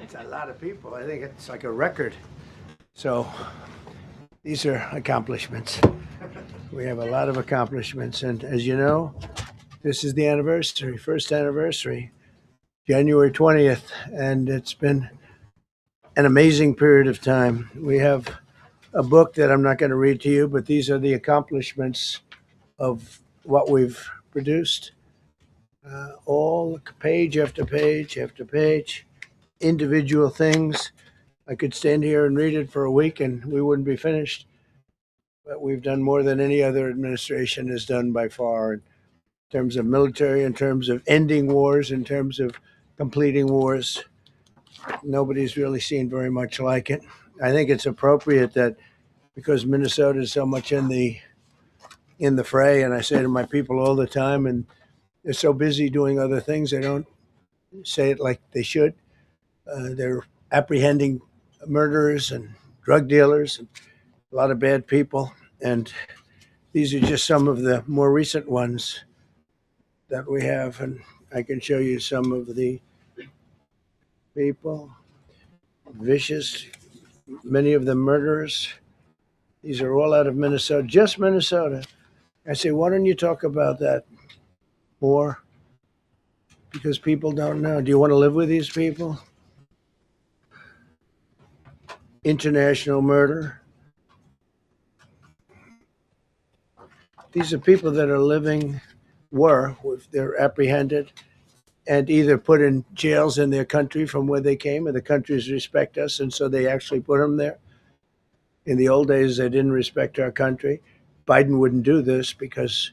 It's a lot of people. I think it's like a record. So these are accomplishments. We have a lot of accomplishments. And as you know, this is the anniversary, first anniversary, January 20th. And it's been an amazing period of time. We have a book that I'm not going to read to you, but these are the accomplishments of what we've produced. All page after page after page, individual things. I could stand here and read it for a week and we wouldn't be finished. But we've done more than any other administration has done by far in terms of military, in terms of ending wars, in terms of completing wars. Nobody's really seen very much like it. I think it's appropriate that because Minnesota is so much in the fray, and I say to my people all the time, and they're so busy doing other things, they don't say it like they should. They're apprehending murderers and drug dealers and a lot of bad people. And these are just some of the more recent ones that we have. And I can show you some of the people, vicious, many of them murderers. These are all out of Minnesota, just Minnesota. I say, why don't you talk about that more? Because people don't know. Do you want to live with these people? International murder. These are people that are living, they're apprehended and either put in jails in their country from where they came, and the countries respect us, and so they actually put them there. In the old days, they didn't respect our country. Biden wouldn't do this because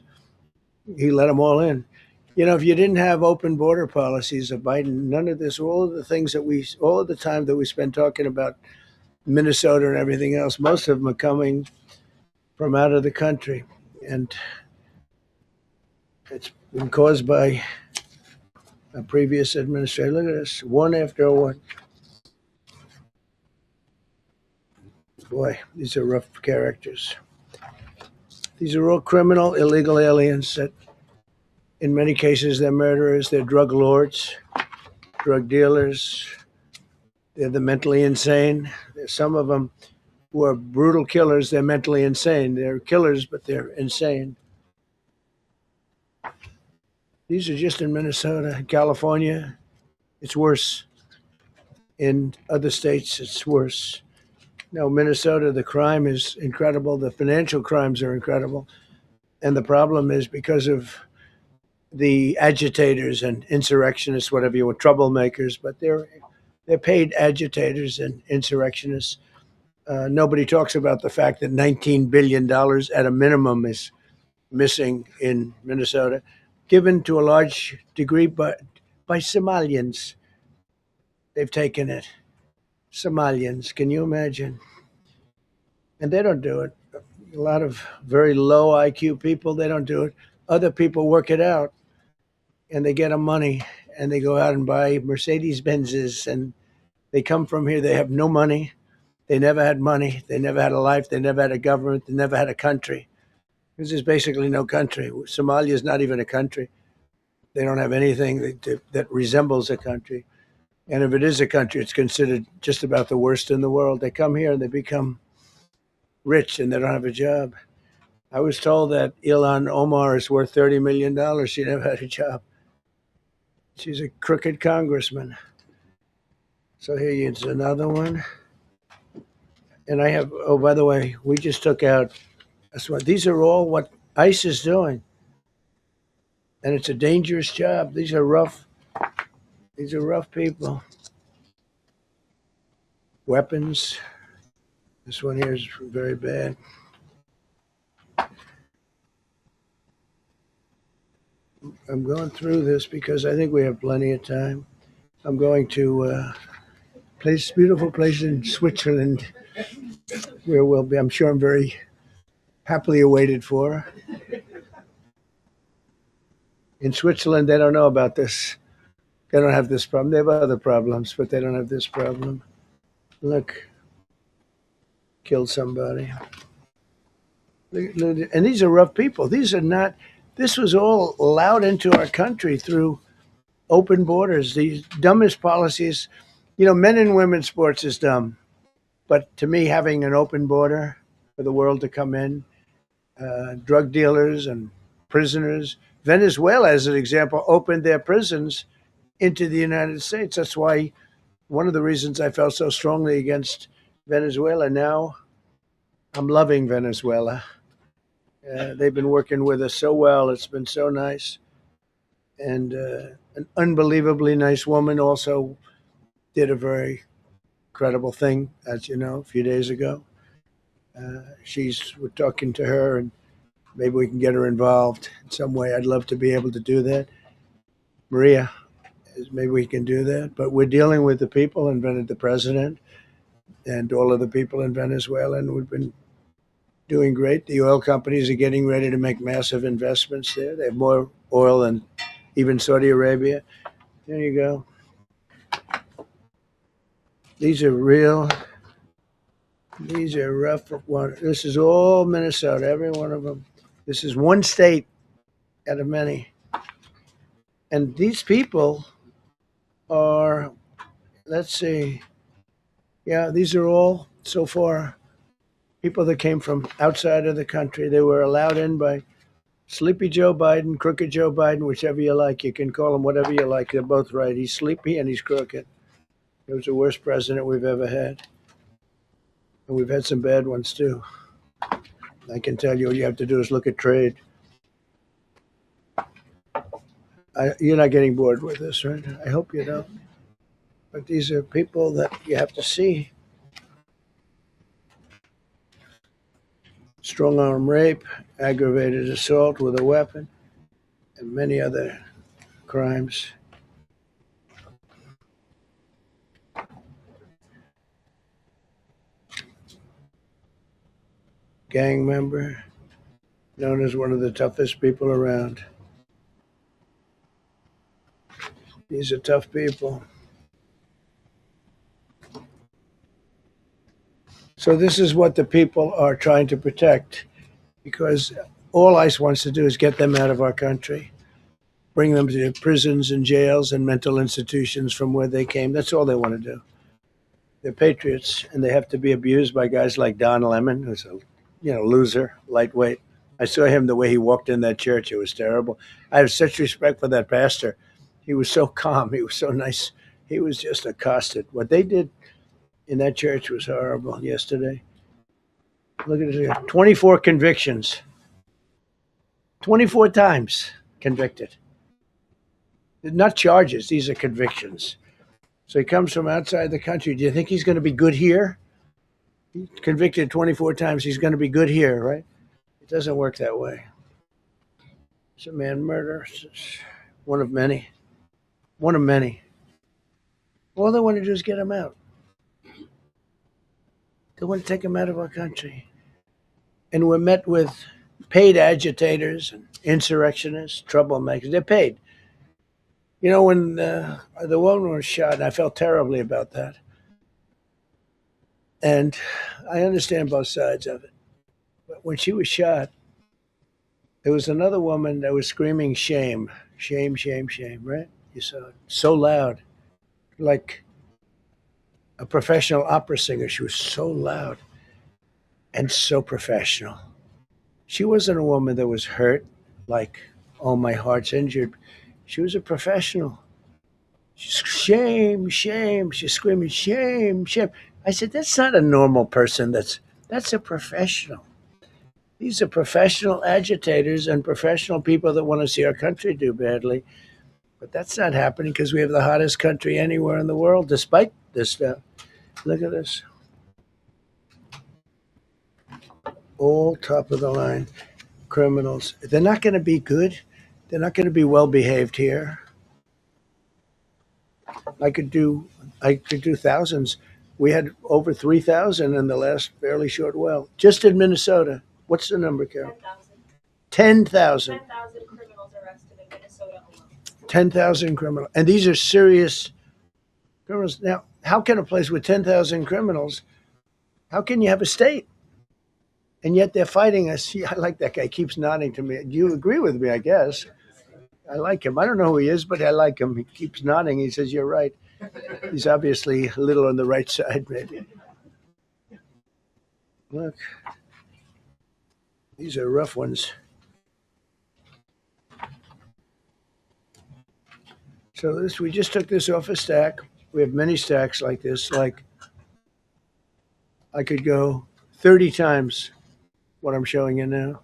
he let them all in. You know, if you didn't have open border policies of Biden, none of this, all of the things that all of the time that we spend talking about Minnesota and everything else, most of them are coming from out of the country. And it's been caused by a previous administration. Look at this, one after one. Boy, these are rough characters. These are all criminal, illegal aliens that, in many cases, they're murderers, they're drug lords, drug dealers. They're the mentally insane. There's some of them who are brutal killers. They're mentally insane. They're killers, but they're insane. These are just in Minnesota, California. It's worse. In other states, it's worse. No, Minnesota, the crime is incredible. The financial crimes are incredible. And the problem is because of the agitators and insurrectionists, whatever you want, troublemakers, but they're paid agitators and insurrectionists. Nobody talks about the fact that $19 billion at a minimum is missing in Minnesota, given to a large degree by Somalians. They've taken it. Somalians, can you imagine? And they don't do it. A lot of very low IQ people, they don't do it. Other people work it out and they get them money and they go out and buy Mercedes Benzes and they come from here. They have no money. They never had money. They never had a life. They never had a government. They never had a country. Because there's basically no country. Somalia is not even a country. They don't have anything that resembles a country. And if it is a country, it's considered just about the worst in the world. They come here and they become rich and they don't have a job. I was told that Ilhan Omar is worth $30 million. She never had a job. She's a crooked congressman. So here is another one. And I have, oh, by the way, we just took out, these are all what ICE is doing. And it's a dangerous job. These are rough people. Weapons. This one here is very bad. I'm going through this because I think we have plenty of time. I'm going to beautiful place in Switzerland where we'll be. I'm sure I'm very happily awaited for. In Switzerland, they don't know about this. They don't have this problem. They have other problems, but they don't have this problem. Look, killed somebody. And these are rough people. These are not, this was all allowed into our country through open borders. These dumbest policies, men and women's sports is dumb. But to me, having an open border for the world to come in, drug dealers and prisoners, Venezuela, as an example, opened their prisons into the United States. That's why one of the reasons I felt so strongly against Venezuela. Now I'm loving Venezuela. They've been working with us so well. It's been so nice. And an unbelievably nice woman also did a very credible thing, as you know, a few days ago. We're talking to her, and maybe we can get her involved in some way. I'd love to be able to do that. Maria, maybe we can do that. But we're dealing with the people and the president and all of the people in Venezuela, and we've been doing great. The oil companies are getting ready to make massive investments there. They have more oil than even Saudi Arabia. There you go. These are real. These are rough. This is all Minnesota, every one of them. This is one state out of many. And these people are, let's see, yeah, these are all so far people that came from outside of the country. They were allowed in by Sleepy Joe Biden, Crooked Joe Biden, whichever you like. You can call him whatever you like. They're both right. He's sleepy and he's crooked. He was the worst president we've ever had. And we've had some bad ones too. I can tell you, all you have to do is look at trade. You're not getting bored with this, right? I hope you don't. But these are people that you have to see. Strong arm rape, aggravated assault with a weapon, and many other crimes. Gang member, known as one of the toughest people around. These are tough people. So this is what the people are trying to protect, because all ICE wants to do is get them out of our country, bring them to prisons and jails and mental institutions from where they came. That's all they want to do. They're patriots, and they have to be abused by guys like Don Lemon, who's a loser, lightweight. I saw him the way he walked in that church. It was terrible. I have such respect for that pastor. He was so calm. He was so nice. He was just accosted. What they did in that church was horrible yesterday. Look at this. 24 convictions. 24 times convicted. Not charges. These are convictions. So he comes from outside the country. Do you think he's going to be good here? He's convicted 24 times. He's going to be good here, right? It doesn't work that way. It's a man murder. It's one of many. One of many. All they want to do is get him out. They want to take him out of our country. And we're met with paid agitators and insurrectionists, troublemakers. They're paid. When the woman was shot, I felt terribly about that. And I understand both sides of it. But when she was shot, there was another woman that was screaming shame, shame, shame, shame, right? You saw it. So loud, like a professional opera singer. She was so loud and so professional. She wasn't a woman that was hurt, like, oh, my heart's injured. She was a professional. She's shame, shame. She's screaming shame, shame. I said, that's not a normal person. That's a professional. These are professional agitators and professional people that want to see our country do badly. But that's not happening because we have the hottest country anywhere in the world, despite this stuff. Look at this. All top of the line criminals. They're not going to be good. They're not going to be well behaved here. I could do thousands. We had over 3,000 in the last fairly short while, just in Minnesota. What's the number, Carol? 10,000. 10,000 criminals arrested in Minnesota alone. 10,000 criminals, and these are serious criminals. Now, how can a place with 10,000 criminals? How can you have a state? And yet they're fighting us. Yeah, I like that guy. Keeps nodding to me. Do you agree with me? I guess I like him. I don't know who he is, but I like him. He keeps nodding. He says, "You're right." He's obviously a little on the right side, maybe. Look, these are rough ones. So this, we just took this off a stack. We have many stacks like this. Like I could go 30 times what I'm showing you now.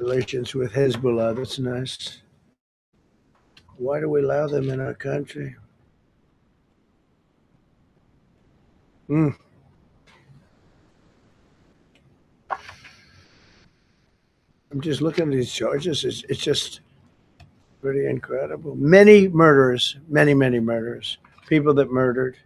Relations with Hezbollah, that's nice. Why do we allow them in our country? I'm just looking at these charges. It's just pretty incredible. Many murderers, many murderers, people that murdered.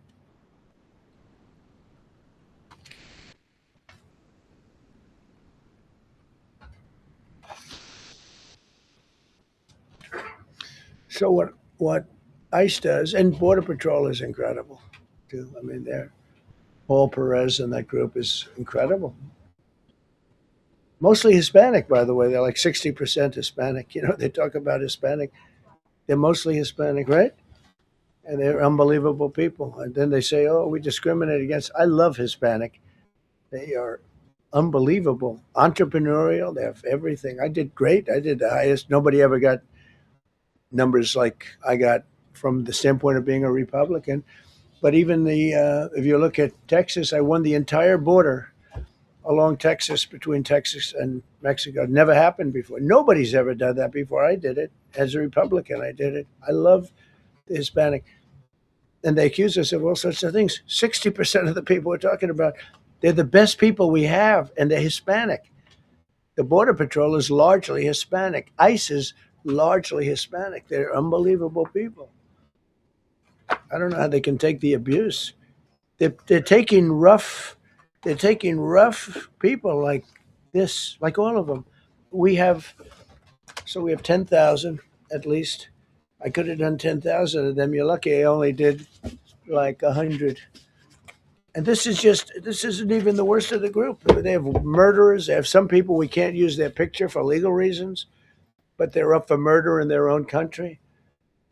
So what ICE does, and Border Patrol is incredible too. I mean, they're Paul Perez and that group is incredible. Mostly Hispanic, by the way. They're like 60% Hispanic. You know, they talk about Hispanic. They're mostly Hispanic, right? And they're unbelievable people. And then they say, oh, we discriminate against. I love Hispanic. They are unbelievable, entrepreneurial. They have everything. I did great. I did the highest. Nobody ever got numbers like I got from the standpoint of being a Republican. But even if you look at Texas, I won the entire border along Texas, between Texas and Mexico. It never happened before. Nobody's ever done that before. I did it as a Republican. I did it. I love the Hispanic. And they accuse us of all sorts of things. 60% of the people we're talking about, they're the best people we have, and they're Hispanic. The Border Patrol is largely Hispanic. ICE is largely Hispanic. They're unbelievable people. I don't know how they can take the abuse. They're taking rough people like this, like all of them. We have 10,000 at least. I could have done 10,000 of them. You're lucky I only did like 100. And this isn't even the worst of the group. They have murderers. They have some people we can't use their picture for legal reasons, but they're up for murder in their own country.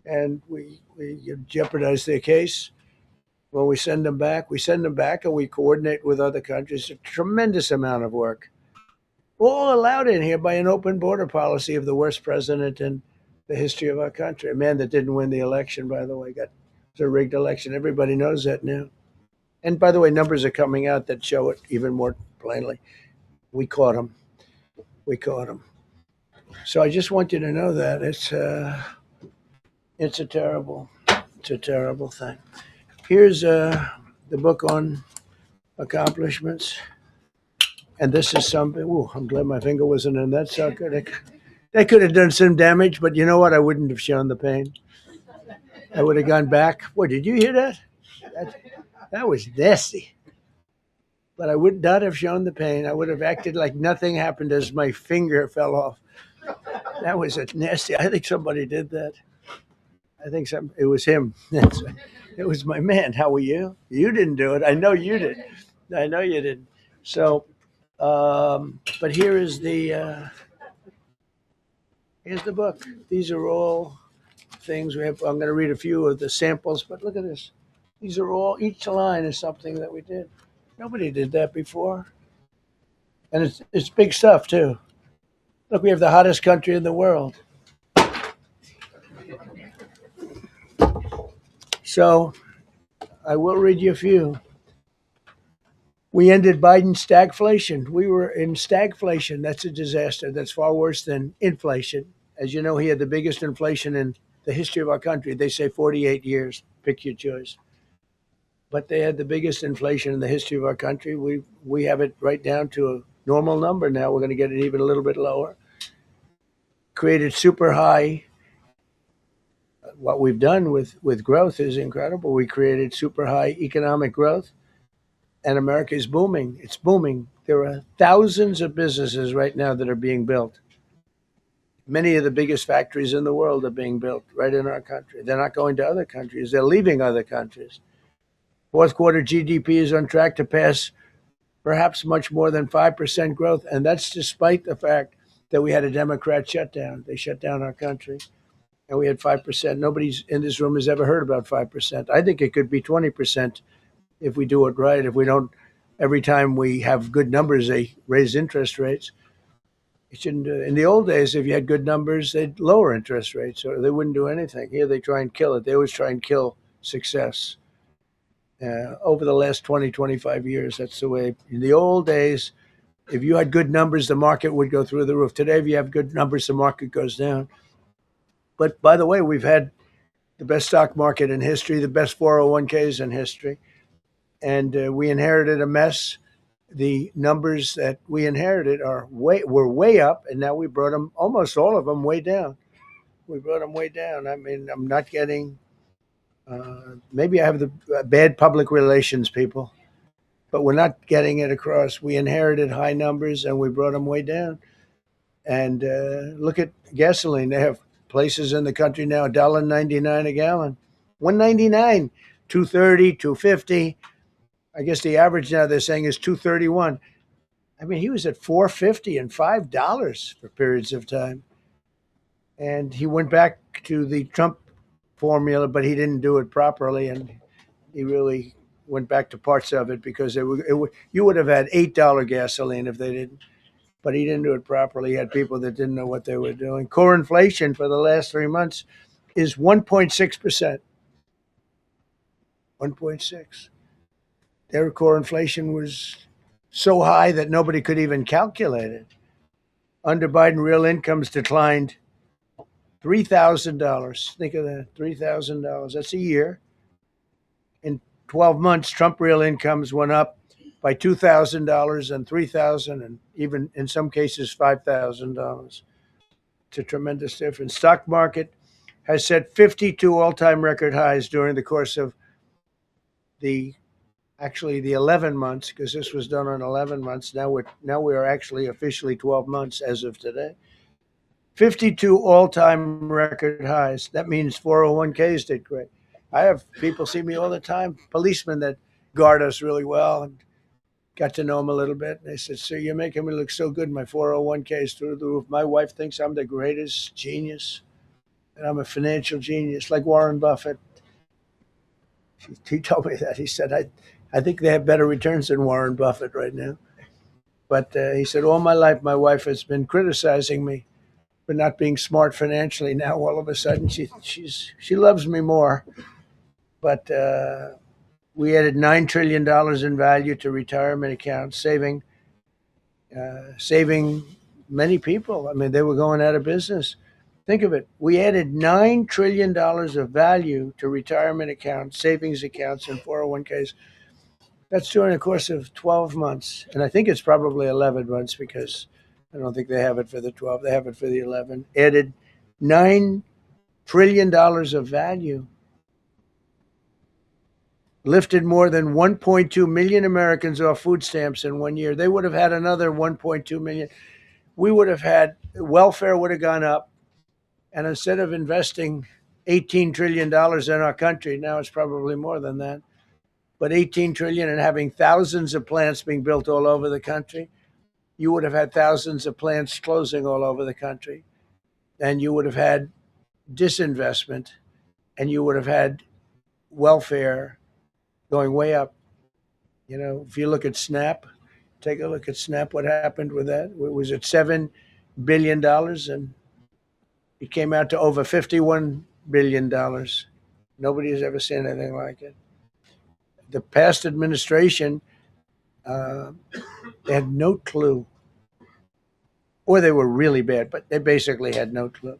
And we jeopardize their case. When we send them back and we coordinate with other countries. A tremendous amount of work. All allowed in here by an open border policy of the worst president in the history of our country. A man that didn't win the election, by the way, it was a rigged election. Everybody knows that now. And by the way, numbers are coming out that show it even more plainly. We caught him. So I just want you to know that it's a terrible thing. Here's the book on accomplishments. And this is something, I'm glad my finger wasn't in that sucker. That could have done some damage, but you know what? I wouldn't have shown the pain. I would have gone back. What, did you hear that? That was nasty. But I would not have shown the pain. I would have acted like nothing happened as my finger fell off. That was a nasty. I think somebody did that. It was him. It was my man. How were you? You didn't do it. I know you did. I know you did. So, but here's the book. These are all things we have. I'm going to read a few of the samples, but look at this. These are all, each line is something that we did. Nobody did that before. And it's big stuff too. Look, we have the hottest country in the world. So I will read you a few. We ended Biden's stagflation. We were in stagflation. That's a disaster. That's far worse than inflation. As you know, he had the biggest inflation in the history of our country. They say 48 years. Pick your choice. but they had the biggest inflation in the history of our country. We have it right down to a normal number now. We're going to get it even a little bit lower. Created super high. What we've done with growth is incredible. We created super high economic growth, and America is booming. It's booming. There are thousands of businesses right now that are being built. Many of the biggest factories in the world are being built right in our country. They're not going to other countries. They're leaving other countries. Fourth quarter GDP is on track to pass perhaps much more than 5% growth. And that's despite the fact that we had a Democrat shutdown. They shut down our country and we had 5%. Nobody in this room has ever heard about 5%. I think it could be 20% if we do it right. If we don't, every time we have good numbers, they raise interest rates. It shouldn't do it. In the old days, if you had good numbers, they'd lower interest rates or they wouldn't do anything. Here they try and kill it. They always try and kill success. Over the last 20, 25 years, that's the way. In the old days, if you had good numbers, the market would go through the roof. Today, if you have good numbers, the market goes down. But by the way, we've had the best stock market in history, the best 401ks in history. And we inherited a mess. The numbers that we inherited were way up, and now we brought them, almost all of them, way down. We brought them way down. I mean, I'm not getting, maybe I have the bad public relations people, but we're not getting it across. We inherited high numbers, and we brought them way down. And look at gasoline. They have places in the country now, $1.99 a gallon, $1.99, $2.30, $2.50. I guess the average now they're saying is $2.31. I mean, he was at $4.50 and $5 for periods of time. And he went back to the Trump formula, but he didn't do it properly. And he really went back to parts of it because you would have had $8 gasoline if they didn't. But he didn't do it properly. He had people that didn't know what they were doing. Core inflation for the last 3 months is 1.6%. 1.6. Their core inflation was so high that nobody could even calculate it. Under Biden, real incomes declined $3,000. Think of that, $3,000. That's a year. In 12 months, Trump real incomes went up by $2,000 and $3,000 and even in some cases $5,000. It's a tremendous difference. Stock market has set 52 all-time record highs during the course of the 11 months, because this was done on 11 months. Now we are actually officially 12 months as of today. 52 all-time record highs. That means 401ks did great. I have people see me all the time, policemen that guard us really well, and got to know them a little bit. And they said, "Sir, you're making me look so good. My 401k is through the roof. My wife thinks I'm the greatest genius, and I'm a financial genius, like Warren Buffett." He told me that. He said, I think they have better returns than Warren Buffett right now. But he said, all my life, my wife has been criticizing me for not being smart financially. Now, all of a sudden, she loves me more. But we added $9 trillion in value to retirement accounts, saving many people. I mean, they were going out of business. Think of it. We added $9 trillion of value to retirement accounts, savings accounts, and 401ks. That's during the course of 12 months. And I think it's probably 11 months because I don't think they have it for the 12. They have it for the 11. Added $9 trillion of value. Lifted more than 1.2 million Americans off food stamps in 1 year. They would have had another 1.2 million. We would have had, welfare would have gone up. And instead of investing $18 trillion in our country, now it's probably more than that, but 18 trillion and having thousands of plants being built all over the country, you would have had thousands of plants closing all over the country. And you would have had disinvestment, and you would have had welfare going way up. You know, if you look at SNAP, take a look at SNAP, what happened with that? It was at $7 billion, and it came out to over $51 billion. Nobody has ever seen anything like it. The past administration had no clue, or they were really bad, but they basically had no clue.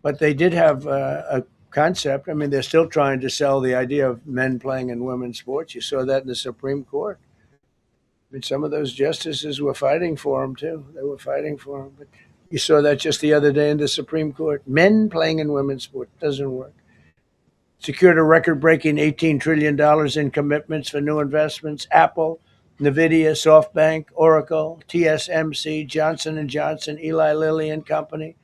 But they did have a concept. I mean, they're still trying to sell the idea of men playing in women's sports. You saw that in the Supreme Court. I mean, some of those justices were fighting for him, too. They were fighting for him. But you saw that just the other day in the Supreme Court. Men playing in women's sports doesn't work. Secured a record-breaking $18 trillion in commitments for new investments. Apple, NVIDIA, SoftBank, Oracle, TSMC, Johnson & Johnson, Eli Lilly and Company,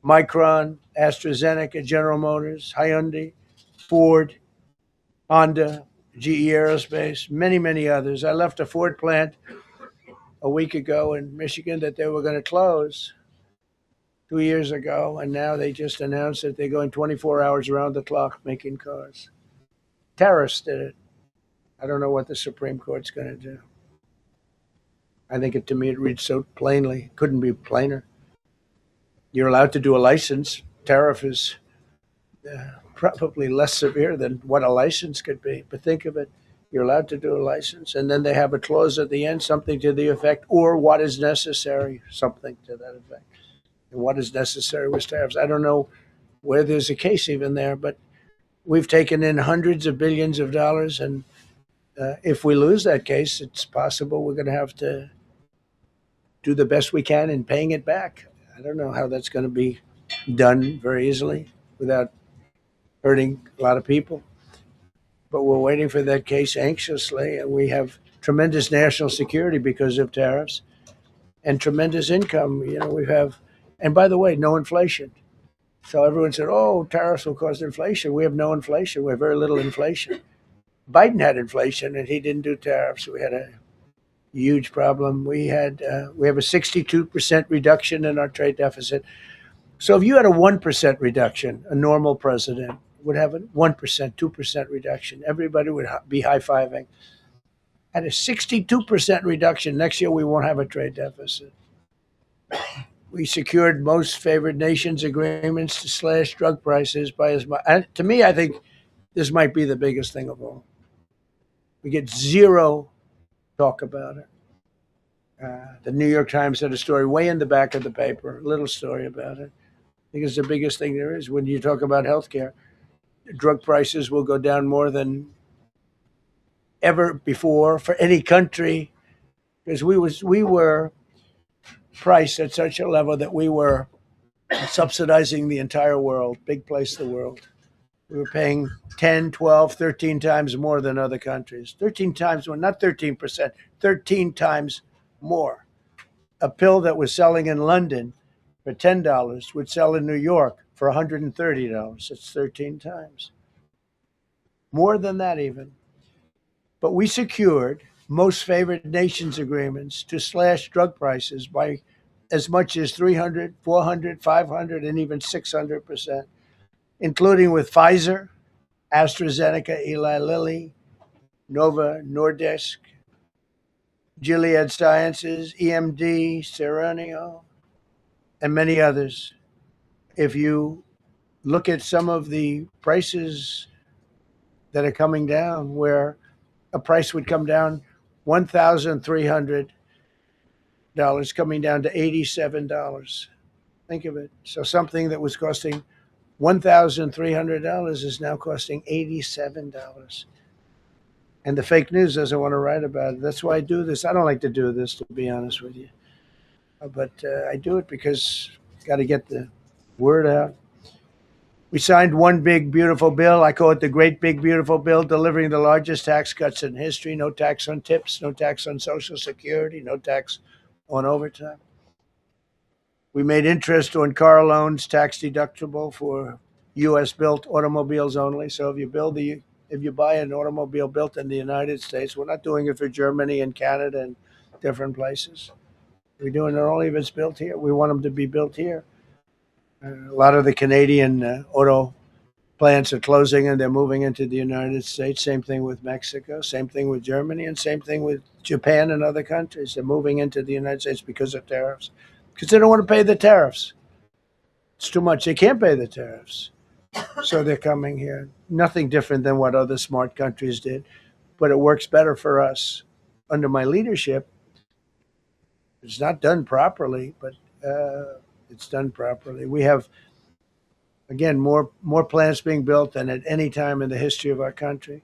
Micron, AstraZeneca, General Motors, Hyundai, Ford, Honda, GE Aerospace, many, many others. I left a Ford plant a week ago in Michigan that they were going to close 2 years ago, and now they just announced that they're going 24 hours around the clock making cars. Tariffs did it. I don't know what the Supreme Court's going to do. I think to me it reads so plainly, couldn't be plainer. You're allowed to do a license. Tariff is probably less severe than what a license could be. But think of it. You're allowed to do a license, and then they have a clause at the end, something to the effect, or what is necessary, something to that effect. And what is necessary was tariffs. I don't know where there's a case even there, but we've taken in hundreds of billions of dollars, and if we lose that case, it's possible we're going to have to do the best we can in paying it back. I don't know how that's going to be done very easily without hurting a lot of people. But we're waiting for that case anxiously, and we have tremendous national security because of tariffs and tremendous income. You know, we have, and by the way, no inflation. So everyone said, oh, tariffs will cause inflation. We have no inflation. We have very little inflation. Biden had inflation, and he didn't do tariffs. We had a huge problem. We have a 62% reduction in our trade deficit. So if you had a 1% reduction, a normal president would have a 1%, 2% reduction. Everybody would be high-fiving. At a 62% reduction, next year we won't have a trade deficit. We secured most favored nations agreements to slash drug prices by as much. And to me, I think this might be the biggest thing of all. We get zero talk about it. The New York Times had a story way in the back of the paper, a little story about it. I think it's the biggest thing there is when you talk about healthcare. Drug prices will go down more than ever before for any country because we were priced at such a level that we were subsidizing the entire world, big place the world. We were paying 10, 12, 13 times more than other countries. 13 times more, not 13%, 13 times more. A pill that was selling in London for $10 would sell in New York for $130. It's 13 times. More than that even. But we secured most favored nations agreements to slash drug prices by as much as 300, 400, 500, and even 600%, including with Pfizer, AstraZeneca, Eli Lilly, Nova Nordisk, Gilead Sciences, EMD, Serenio, and many others. If you look at some of the prices that are coming down, where a price would come down $1,300 coming down to $87. Think of it. So something that was costing $1,300 is now costing $87. And the fake news doesn't want to write about it. That's why I do this. I don't like to do this, to be honest with you. But I do it because got to get the word out. We signed one big, beautiful bill. I call it the Great Big Beautiful Bill, delivering the largest tax cuts in history. No tax on tips, no tax on Social Security, no tax on overtime. We made interest on car loans tax deductible for U.S.-built automobiles only. So if you buy an automobile built in the United States, we're not doing it for Germany and Canada and different places. We're doing it only if it's built here. We want them to be built here. A lot of the Canadian auto plants are closing and they're moving into the United States. Same thing with Mexico, same thing with Germany, and same thing with Japan and other countries. They're moving into the United States because of tariffs, because they don't want to pay the tariffs. It's too much. They can't pay the tariffs. So they're coming here. Nothing different than what other smart countries did, but it works better for us. Under my leadership, it's not done properly, but it's done properly. We have Again, more plants being built than at any time in the history of our country.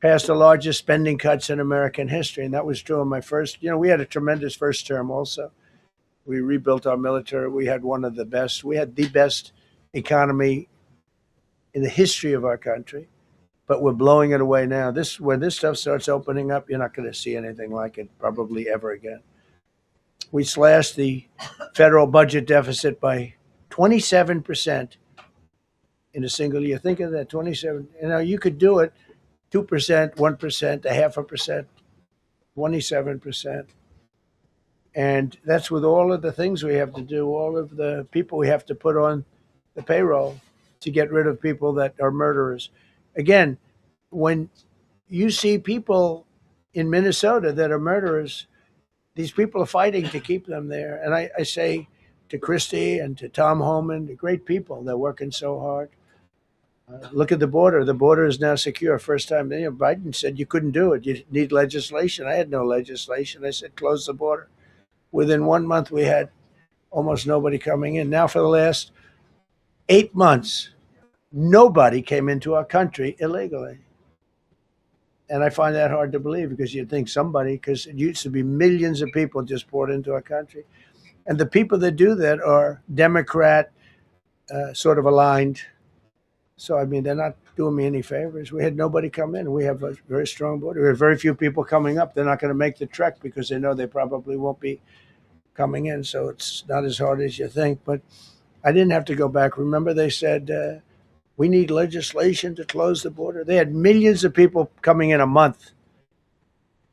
Passed the largest spending cuts in American history, and that was true in my first. We had a tremendous first term also. We rebuilt our military. We had one of the best. We had the best economy in the history of our country, but we're blowing it away now. When this stuff starts opening up, you're not going to see anything like it probably ever again. We slashed the federal budget deficit by 27% in a single year. Think of that, 27. You could do it 2%, 1%, a half a percent, 27%. And that's with all of the things we have to do, all of the people we have to put on the payroll to get rid of people that are murderers. Again, when you see people in Minnesota that are murderers, these people are fighting to keep them there. And I say to Christie and to Tom Homan, the great people, they're working so hard. Look at the border. The border is now secure. First time, Biden said you couldn't do it. You need legislation. I had no legislation. I said, close the border. Within 1 month, we had almost nobody coming in. Now, for the last 8 months, nobody came into our country illegally. And I find that hard to believe because you'd think somebody, because it used to be millions of people just poured into our country. And the people that do that are Democrat sort of aligned. So, they're not doing me any favors. We had nobody come in. We have a very strong border. We have very few people coming up. They're not going to make the trek because they know they probably won't be coming in. So it's not as hard as you think. But I didn't have to go back. Remember, they said, we need legislation to close the border. They had millions of people coming in a month.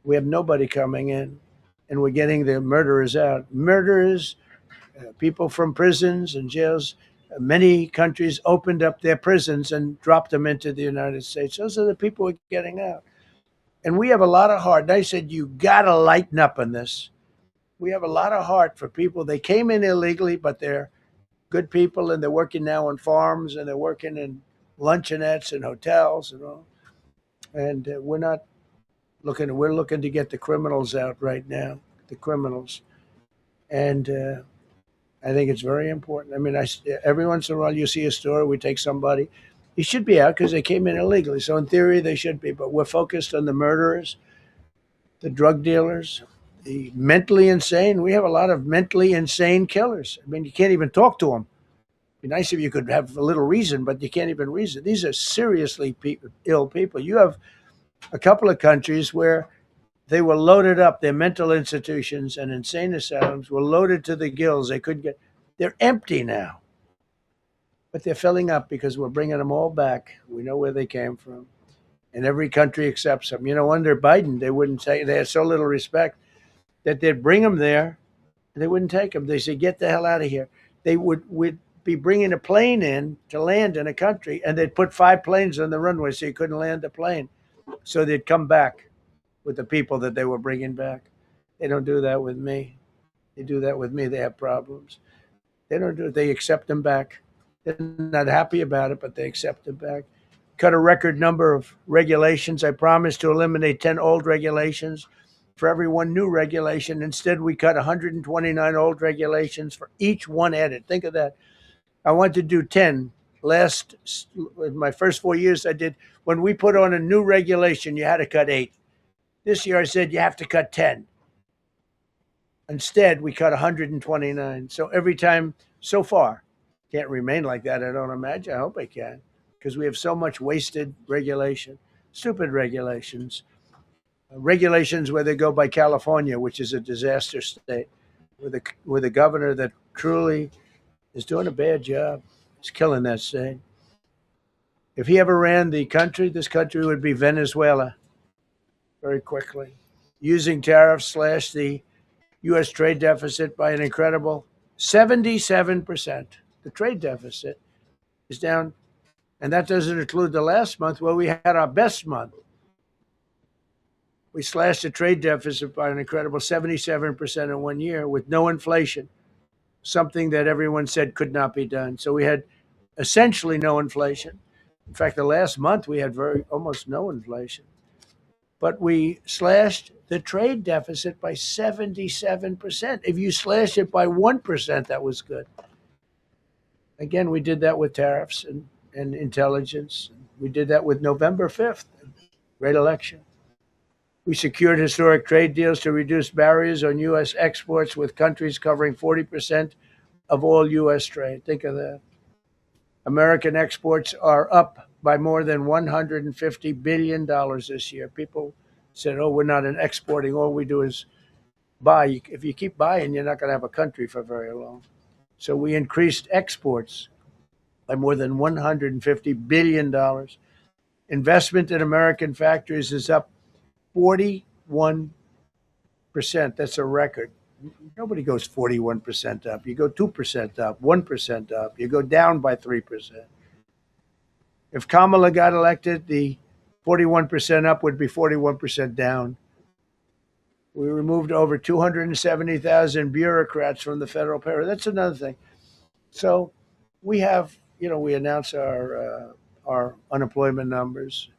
We have nobody coming in, and we're getting the murderers out. Murderers, people from prisons and jails. Many countries opened up their prisons and dropped them into the United States. Those are the people we're getting out. And we have a lot of heart. And I said, you got to lighten up on this. We have a lot of heart for people. They came in illegally, but they're good people, and they're working now on farms, and they're working in luncheonettes and hotels and all. And we're looking to get the criminals out right now, the criminals. And I think it's very important. Every once in a while you see a story, we take somebody. He should be out because they came in illegally. So in theory, they should be. But we're focused on the murderers, the drug dealers, the mentally insane. We have a lot of mentally insane killers. You can't even talk to them. It'd be nice if you could have a little reason, but you can't even reason. These are seriously ill people. You have a couple of countries where they were loaded up. Their mental institutions and insane asylums were loaded to the gills. They're empty now. But they're filling up because we're bringing them all back. We know where they came from. And every country accepts them. Under Biden, they wouldn't take, they had so little respect that they'd bring them there and they wouldn't take them. They said, get the hell out of here. They would be bringing a plane in to land in a country, and they'd put 5 planes on the runway so you couldn't land the plane. So they'd come back with the people that they were bringing back. They don't do that with me. They do that with me, they have problems. They don't do it. They accept them back. They're not happy about it, but they accept them back. Cut a record number of regulations. I promised to eliminate 10 old regulations for every one new regulation. Instead, we cut 129 old regulations for each one added. Think of that. I wanted to do 10. My first 4 years I did, when we put on a new regulation, you had to cut 8. This year I said you have to cut 10. Instead, we cut 129. So every time so far, can't remain like that, I don't imagine. I hope I can, because we have so much wasted regulation, stupid regulations. Regulations where they go by California, which is a disaster state, with a governor that truly is doing a bad job. He's killing that state. If he ever ran the country, this country would be Venezuela very quickly. Using tariffs slash the U.S. trade deficit by an incredible 77%. The trade deficit is down, and that doesn't include the last month where we had our best month. We slashed the trade deficit by an incredible 77% in 1 year with no inflation, something that everyone said could not be done. So we had essentially no inflation. In fact, the last month we had almost no inflation. But we slashed the trade deficit by 77%. If you slash it by 1%, that was good. Again, we did that with tariffs and intelligence. We did that with November 5th, great election. We secured historic trade deals to reduce barriers on U.S. exports with countries covering 40% of all U.S. trade. Think of that. American exports are up by more than $150 billion this year. People said, oh, we're not exporting. All we do is buy. If you keep buying, you're not going to have a country for very long. So we increased exports by more than $150 billion. Investment in American factories is up 41%. That's a record. Nobody goes 41% up. You go 2% up, 1% up. You go down by 3%. If Kamala got elected, the 41% up would be 41% down. We removed over 270,000 bureaucrats from the federal payroll. That's another thing. So we have, we announce our unemployment numbers,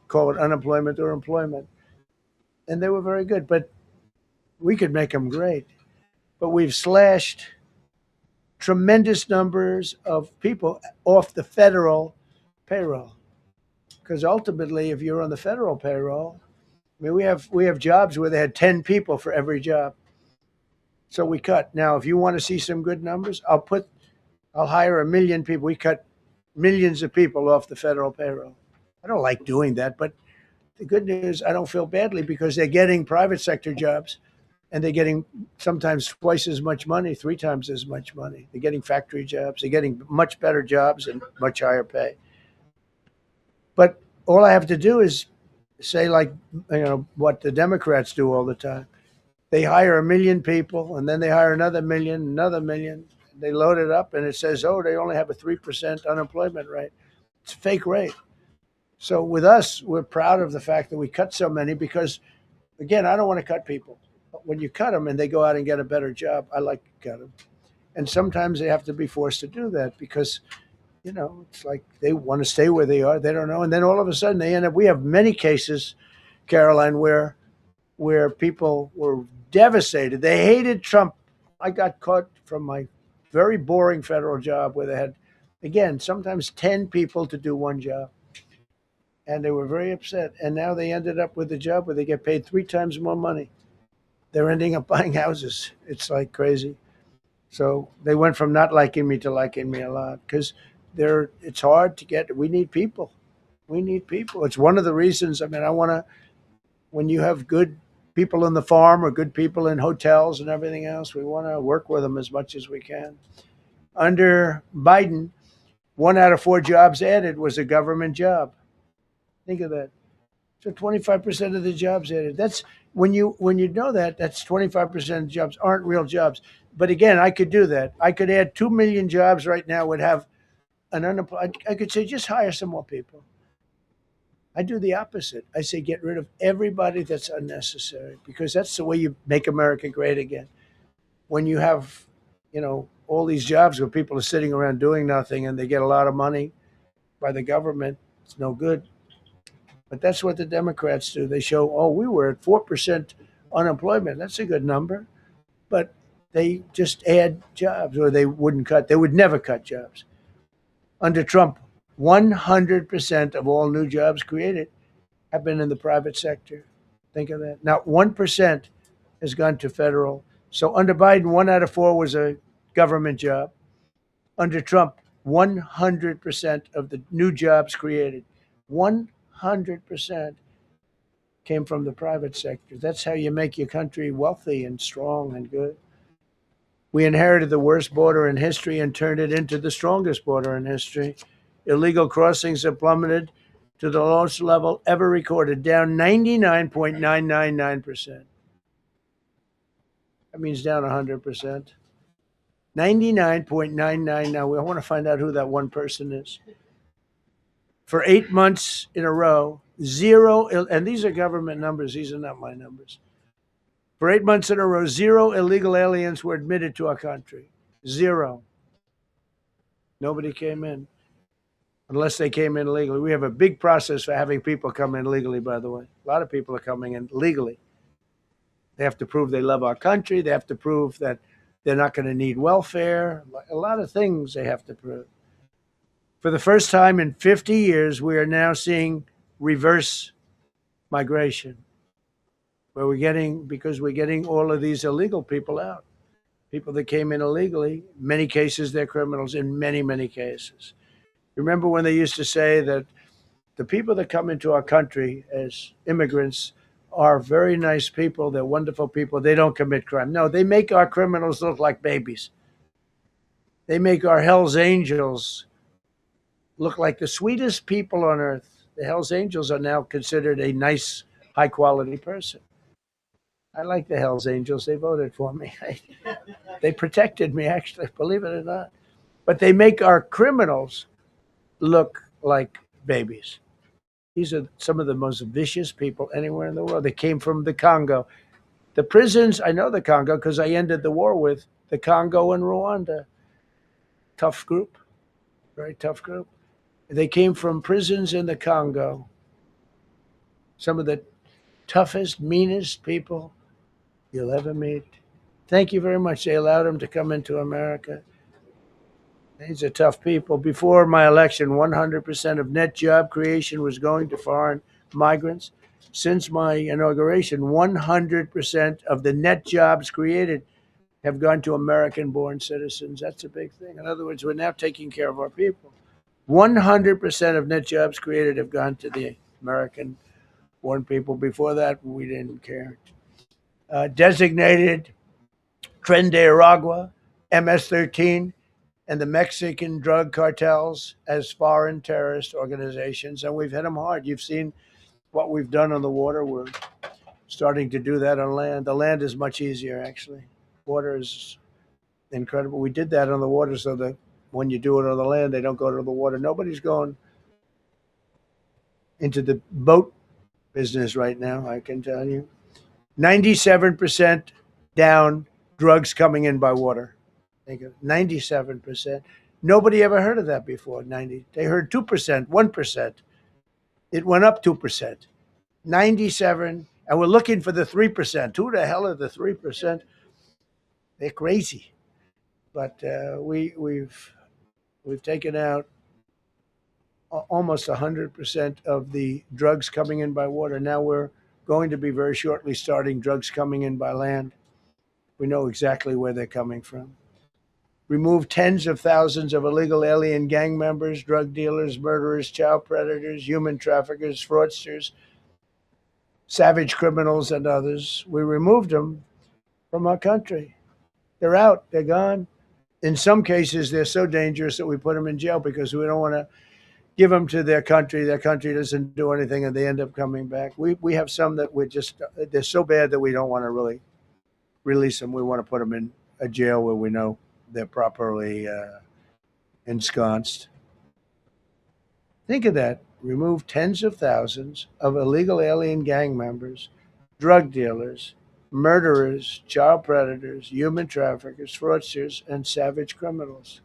call it unemployment or employment, and they were very good. But we could make them great. But we've slashed tremendous numbers of people off the federal payroll. Because ultimately, if you're on the federal payroll, I mean, we have jobs where they had 10 people for every job. So we cut. Now, if you want to see some good numbers, I'll hire 1 million people. We cut millions of people off the federal payroll. I don't like doing that, but the good news, I don't feel badly because they're getting private sector jobs and they're getting sometimes twice as much money, 3 times as much money. They're getting factory jobs. They're getting much better jobs and much higher pay. But all I have to do is say, like, what the Democrats do all the time. They hire 1 million people, and then they hire another million. They load it up, and it says, oh, they only have a 3% unemployment rate. It's a fake rate. So with us, we're proud of the fact that we cut so many because, again, I don't want to cut people. But when you cut them and they go out and get a better job, I like to cut them. And sometimes they have to be forced to do that because it's like they want to stay where they are. They don't know. And then all of a sudden they end up, we have many cases, Caroline, where people were devastated. They hated Trump. I got caught from my very boring federal job where they had, again, sometimes 10 people to do one job. And they were very upset. And now they ended up with a job where they get paid 3 times more money. They're ending up buying houses. It's like crazy. So they went from not liking me to liking me a lot because it's hard to get. We need people. It's one of the reasons. I mean, when you have good people in the farm or good people in hotels and everything else, we want to work with them as much as we can. Under Biden, 1 out of 4 jobs added was a government job. Think of that. So 25% of the jobs added. That's when you know that, that's 25% of the jobs aren't real jobs. But again, I could do that. I could add 2 million jobs right now, would have an unemployed. I could say, just hire some more people. I do the opposite. I say, get rid of everybody that's unnecessary because that's the way you make America great again. When you have, all these jobs where people are sitting around doing nothing and they get a lot of money by the government, it's no good. But that's what the Democrats do. They show, oh, we were at 4% unemployment. That's a good number. But they just add jobs, or they wouldn't cut. They would never cut jobs. Under Trump, 100% of all new jobs created have been in the private sector. Think of that. Not 1% has gone to federal. So under Biden, 1 out of 4 was a government job. Under Trump, 100% of the new jobs created, 100% came from the private sector. That's how you make your country wealthy and strong and good. We inherited the worst border in history and turned it into the strongest border in history. Illegal crossings have plummeted to the lowest level ever recorded, down 99.999%. That means down 100%. 99.99. Now, I want to find out who that one person is. For 8 months in a row, 0, and these are government numbers. These are not my numbers. For 8 months in a row, 0 illegal aliens were admitted to our country. 0. Nobody came in unless they came in legally. We have a big process for having people come in legally, by the way. A lot of people are coming in legally. They have to prove they love our country. They have to prove that They're not going to need welfare. A lot of things they have to prove. For the first time in 50 years, we are now seeing reverse migration, where because we're getting all of these illegal people out. People that came in illegally, many cases they're criminals in many, many cases. Remember when they used to say that the people that come into our country as immigrants are very nice people, they're wonderful people, they don't commit crime. No, they make our criminals look like babies. They make our Hell's Angels look like the sweetest people on earth. The Hell's Angels are now considered a nice, high quality person. I like the Hell's Angels. They voted for me. They protected me, actually, believe it or not. But they make our criminals look like babies. These are some of the most vicious people anywhere in the world. They came from the Congo. The prisons, I know the Congo because I ended the war with the Congo and Rwanda. Tough group, very tough group. They came from prisons in the Congo. Some of the toughest, meanest people you'll ever meet. Thank you very much. They allowed them to come into America. These are tough people. Before my election, 100% of net job creation was going to foreign migrants. Since my inauguration, 100% of the net jobs created have gone to American-born citizens. That's a big thing. In other words, we're now taking care of our people. 100% of net jobs created have gone to the American-born people. Before that, we didn't care. Designated Tren de Aragua, MS-13, and the Mexican drug cartels as foreign terrorist organizations, and we've hit them hard. You've seen what we've done on the water. We're starting to do that on land. The land is much easier, actually. Water is incredible. We did that on the water so that when you do it on the land, they don't go to the water. Nobody's going into the boat business right now, I can tell you. 97% down drugs coming in by water. 97%. Nobody ever heard of that before. They heard 2%, 1%. It went up 2%. 97, and we're looking for the 3%. Who the hell are the 3%? They're crazy. But we've taken out almost 100% of the drugs coming in by water. Now we're going to be very shortly starting drugs coming in by land. We know exactly where they're coming from. Remove tens of thousands of illegal alien gang members, drug dealers, murderers, child predators, human traffickers, fraudsters, savage criminals, and others. We removed them from our country. They're out. They're gone. In some cases, they're so dangerous that we put them in jail because we don't want to give them to their country. Their country doesn't do anything, and they end up coming back. We have some that they're so bad that we don't want to really release them. We want to put them in a jail where we know they're properly ensconced. Think of that. Remove tens of thousands of illegal alien gang members, drug dealers, murderers, child predators, human traffickers, fraudsters, and savage criminals.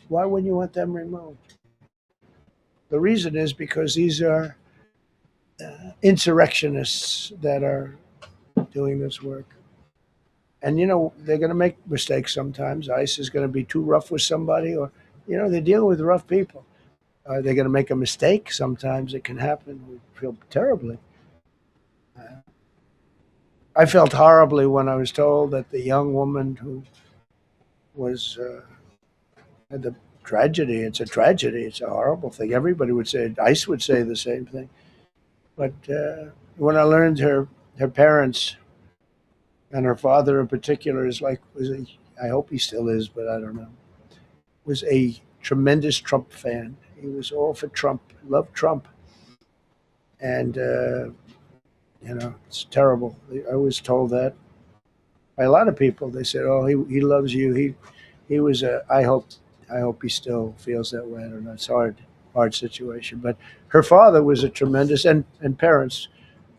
Why wouldn't you want them removed? The reason is because these are insurrectionists that are doing this work. And, they're going to make mistakes sometimes. ICE is going to be too rough with somebody, or, they're dealing with rough people. They're going to make a mistake. Sometimes it can happen. We feel terribly. I felt horribly when I was told that the young woman who was had the tragedy, it's a tragedy. It's a horrible thing. Everybody would say, ICE would say the same thing. But when I learned her parents, and her father in particular I hope he still is, but I don't know, was a tremendous Trump fan. He was all for Trump, loved Trump. And, it's terrible. I was told that by a lot of people. They said, oh, he loves you. He was I hope he still feels that way. I don't know. It's a hard situation. But her father was a tremendous, and parents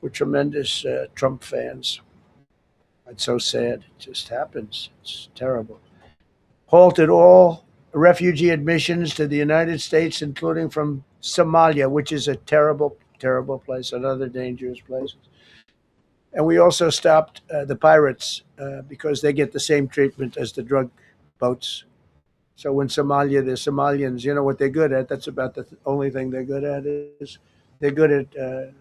were tremendous Trump fans. It's so sad. It just happens. It's terrible. Halted all refugee admissions to the United States, including from Somalia, which is a terrible, terrible place, another dangerous place. And we also stopped the pirates because they get the same treatment as the drug boats. So in Somalia, the Somalians, you know what they're good at? That's about the only thing they're good at is they're good at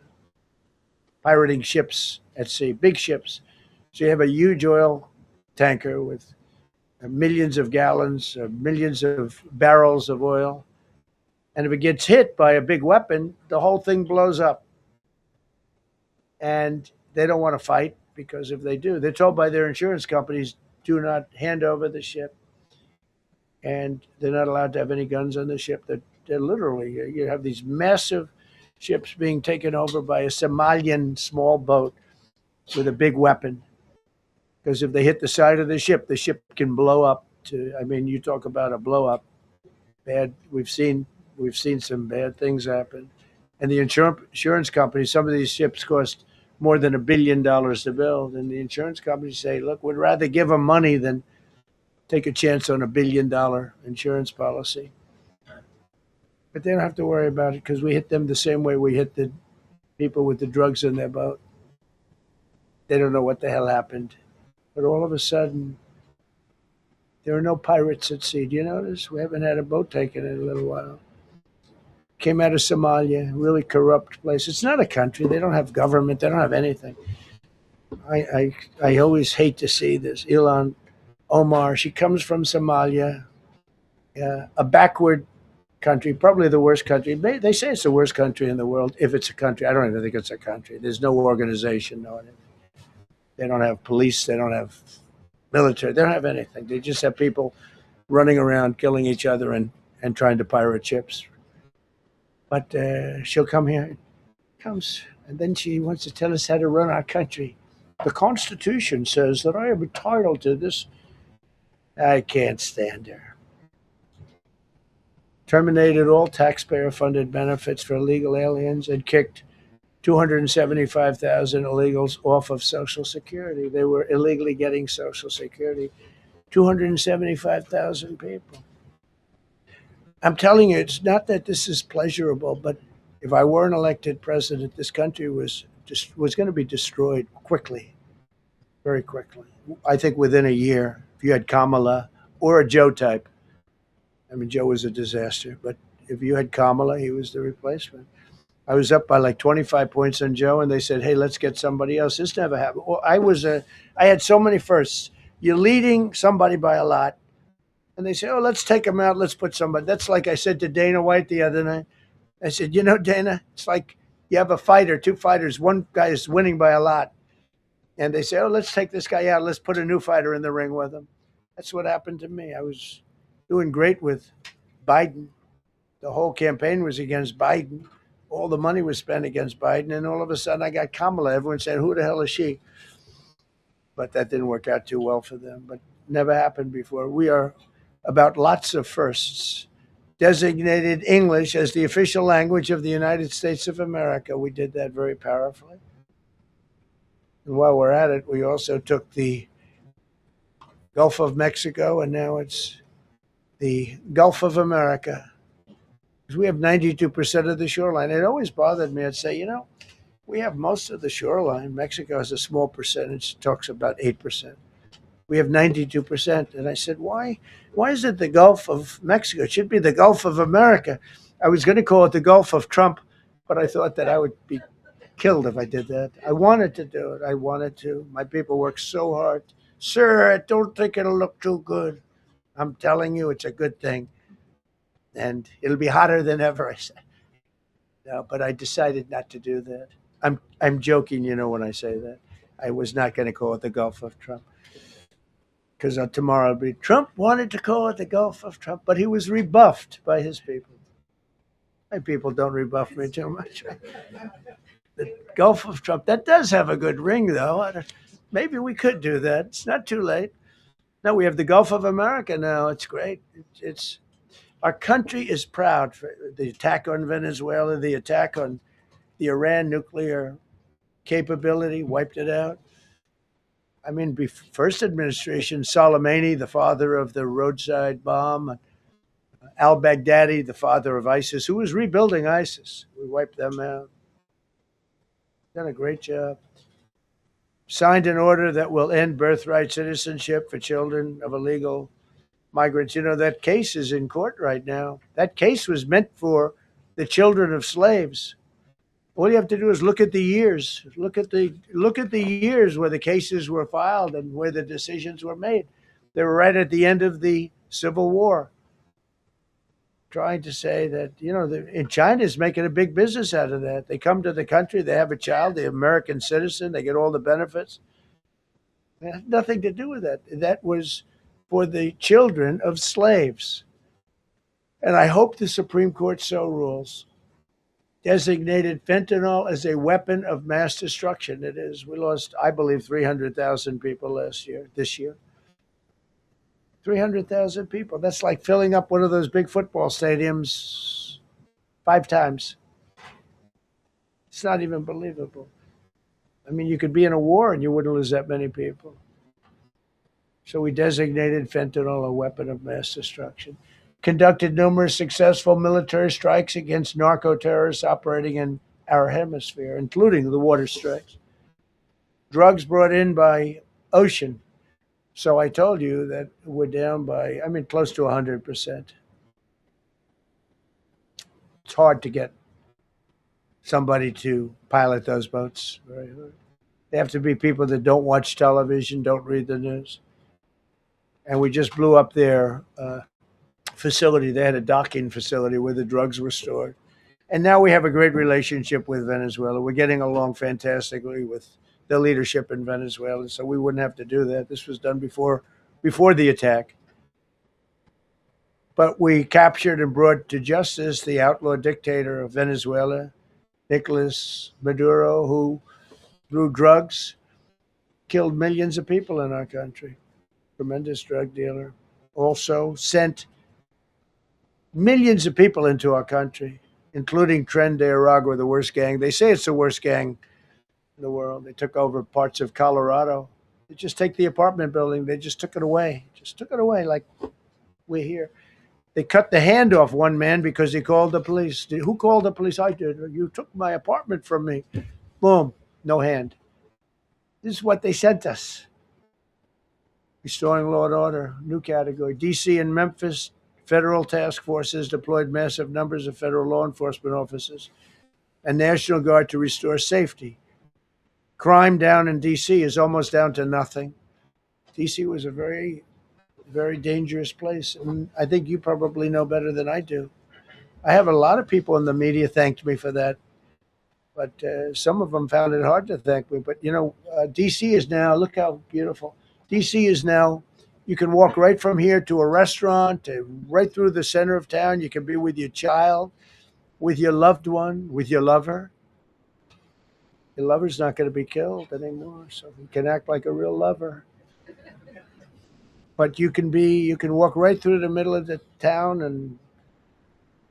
pirating ships at sea, big ships. So you have a huge oil tanker with millions of gallons, millions of barrels of oil. And if it gets hit by a big weapon, the whole thing blows up. And they don't want to fight because if they do, they're told by their insurance companies, do not hand over the ship. And they're not allowed to have any guns on the ship. They're literally, you have these massive ships being taken over by a Somalian small boat with a big weapon. Because if they hit the side of the ship can blow up. I mean, you talk about a blow up. Bad. We've seen some bad things happen, and the insurance companies. Some of these ships cost more than $1 billion to build, and the insurance companies say, "Look, we'd rather give them money than take a chance on $1 billion insurance policy." But they don't have to worry about it because we hit them the same way we hit the people with the drugs in their boat. They don't know what the hell happened, but all of a sudden, there are no pirates at sea. Do you notice? We haven't had a boat taken in a little while. Came out of Somalia, really corrupt place. It's not a country. They don't have government. They don't have anything. I always hate to see this. Ilan Omar, she comes from Somalia, a backward country, probably the worst country. They say it's the worst country in the world, if it's a country. I don't even think it's a country. There's no organization, no anything. They don't have police. They don't have military. They don't have anything. They just have people running around killing each other and trying to pirate ships. But she'll come here, comes, and then she wants to tell us how to run our country. The Constitution says that I am entitled to this. I can't stand her. Terminated all taxpayer funded benefits for illegal aliens and kicked 275,000 illegals off of Social Security. They were illegally getting Social Security. 275,000 people. I'm telling you, it's not that this is pleasurable, but if I weren't elected president, this country was going to be destroyed quickly, very quickly. I think within a year, if you had Kamala or a Joe type. I mean, Joe was a disaster, but if you had Kamala, he was the replacement. I was up by like 25 points on Joe, and they said, "Hey, let's get somebody else." This never happened. Well, I had so many firsts. You're leading somebody by a lot, and they say, "Oh, let's take him out. Let's put somebody." That's like I said to Dana White the other night. I said, Dana, it's like you have a fighter, two fighters. One guy is winning by a lot, and they say, "Oh, let's take this guy out. Let's put a new fighter in the ring with him." That's what happened to me. I was doing great with Biden. The whole campaign was against Biden. All the money was spent against Biden, and all of a sudden I got Kamala. Everyone said, "Who the hell is she?" But that didn't work out too well for them. But never happened before. We are about lots of firsts. Designated English as the official language of the United States of America. We did that very powerfully. And while we're at it, we also took the Gulf of Mexico, and now it's the Gulf of America. Because we have 92% of the shoreline. It always bothered me. I'd say, we have most of the shoreline. Mexico has a small percentage, talks about 8%. We have 92%. And I said, why is it the Gulf of Mexico? It should be the Gulf of America. I was going to call it the Gulf of Trump, but I thought that I would be killed if I did that. I wanted to do it. I wanted to. My people work so hard. Sir, I don't think it'll look too good. I'm telling you, it's a good thing. And it'll be hotter than ever, I said. No, but I decided not to do that. I'm joking, when I say that. I was not going to call it the Gulf of Trump. Because tomorrow it'll be Trump wanted to call it the Gulf of Trump, but he was rebuffed by his people. My people don't rebuff me too much. The Gulf of Trump. That does have a good ring, though. Maybe we could do that. It's not too late. No, we have the Gulf of America now. It's great. It's our country is proud for the attack on Venezuela, the attack on the Iran nuclear capability, wiped it out. I mean, first administration, Soleimani, the father of the roadside bomb, al-Baghdadi, the father of ISIS, who was rebuilding ISIS. We wiped them out. Done a great job. signed an order that will end birthright citizenship for children of illegal migrants. You know, that case is in court right now. That case was meant for the children of slaves. All you have to do is look at the years. Look at the years where the cases were filed and where the decisions were made. They were right at the end of the Civil War, trying to say that, in China's making a big business out of that. They come to the country, they have a child, the American citizen, they get all the benefits. It had nothing to do with that. That was for the children of slaves. And I hope the Supreme Court so rules. Designated fentanyl as a weapon of mass destruction. It is. We lost, I believe, 300,000 people this year. 300,000 people. That's like filling up one of those big football stadiums 5 times. It's not even believable. I mean, you could be in a war and you wouldn't lose that many people. So we designated fentanyl a weapon of mass destruction. Conducted numerous successful military strikes against narco-terrorists operating in our hemisphere, including the water strikes. Drugs brought in by ocean. So I told you that we're down by, close to 100%. It's hard to get somebody to pilot those boats. Very hard. They have to be people that don't watch television, don't read the news. And we just blew up their facility. They had a docking facility where the drugs were stored. And now we have a great relationship with Venezuela. We're getting along fantastically with the leadership in Venezuela, so we wouldn't have to do that. This was done before the attack. But we captured and brought to justice the outlaw dictator of Venezuela, Nicolas Maduro, who, through drugs, killed millions of people in our country. Tremendous drug dealer. Also sent millions of people into our country, including Tren de Aragua, the worst gang. They say it's the worst gang in the world. They took over parts of Colorado. They just take the apartment building. They just took it away. Just took it away like we're here. They cut the hand off one man because he called the police. Who called the police? I did. You took my apartment from me. Boom. No hand. This is what they sent us. Restoring law and order, new category. D.C. and Memphis, federal task forces deployed massive numbers of federal law enforcement officers and National Guard to restore safety. Crime down in D.C. is almost down to nothing. D.C. was a very, very dangerous place, and I think you probably know better than I do. I have a lot of people in the media thanked me for that, but some of them found it hard to thank me. But, D.C. is now, look how beautiful. D.C. is now, you can walk right from here to a restaurant, right through the center of town. You can be with your child, with your loved one, with your lover. Your lover's not going to be killed anymore, so you can act like a real lover. But you can walk right through the middle of the town, and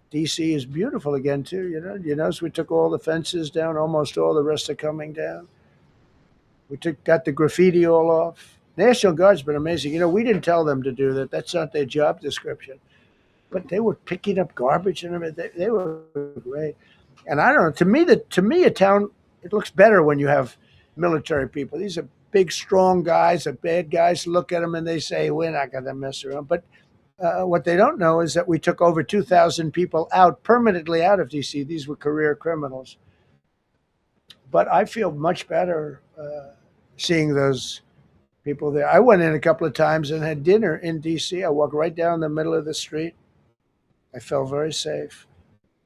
D.C. is beautiful again too. You notice we took all the fences down, almost all. The rest are coming down. Got the graffiti all off. National Guard's been amazing. We didn't tell them to do that. That's not their job description. But they were picking up garbage and everything. They were great. And I don't know. To me, a town, it looks better when you have military people. These are big, strong guys. The bad guys look at them and they say, "We're not going to mess around." But what they don't know is that we took over 2,000 people permanently out of D.C. These were career criminals. But I feel much better seeing those people there. I went in a couple of times and had dinner in D.C. I walked right down the middle of the street. I felt very safe.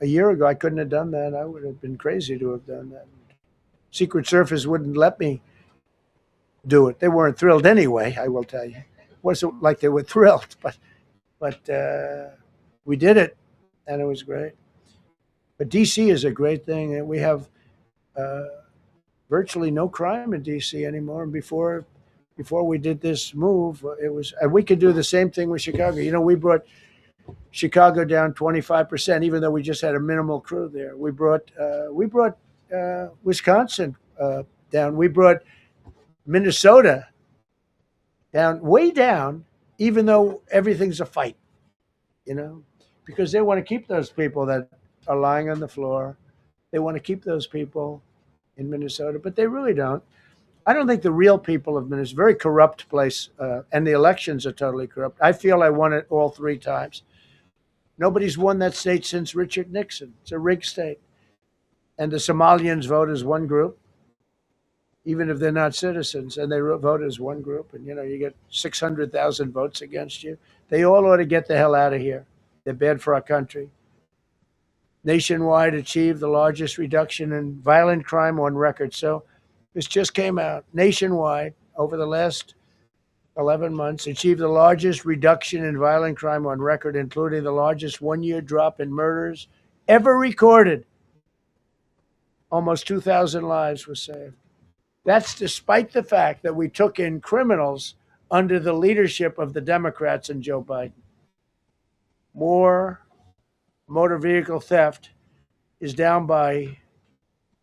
A year ago, I couldn't have done that. I would have been crazy to have done that. Secret Service wouldn't let me do it. They weren't thrilled anyway, I will tell you. It wasn't like they were thrilled, but we did it, and it was great. But D.C. is a great thing, and we have virtually no crime in D.C. anymore. And before we did this move, and we could do the same thing with Chicago. We brought Chicago down 25%, even though we just had a minimal crew there. We brought Wisconsin down. We brought Minnesota down, way down, even though everything's a fight, because they want to keep those people that are lying on the floor. They want to keep those people in Minnesota, but they really don't. I don't think the real people of Minnesota, it's a very corrupt place, and the elections are totally corrupt. I feel I won it all 3 times. Nobody's won that state since Richard Nixon. It's a rigged state. And the Somalians vote as one group, even if they're not citizens, and they vote as one group. And, you get 600,000 votes against you. They all ought to get the hell out of here. They're bad for our country. Nationwide achieved the largest reduction in violent crime on record. So this just came out. Nationwide, over the last 11 months, achieved the largest reduction in violent crime on record, including the largest one-year drop in murders ever recorded. Almost 2,000 lives were saved. That's despite the fact that we took in criminals under the leadership of the Democrats and Joe Biden. More motor vehicle theft is down by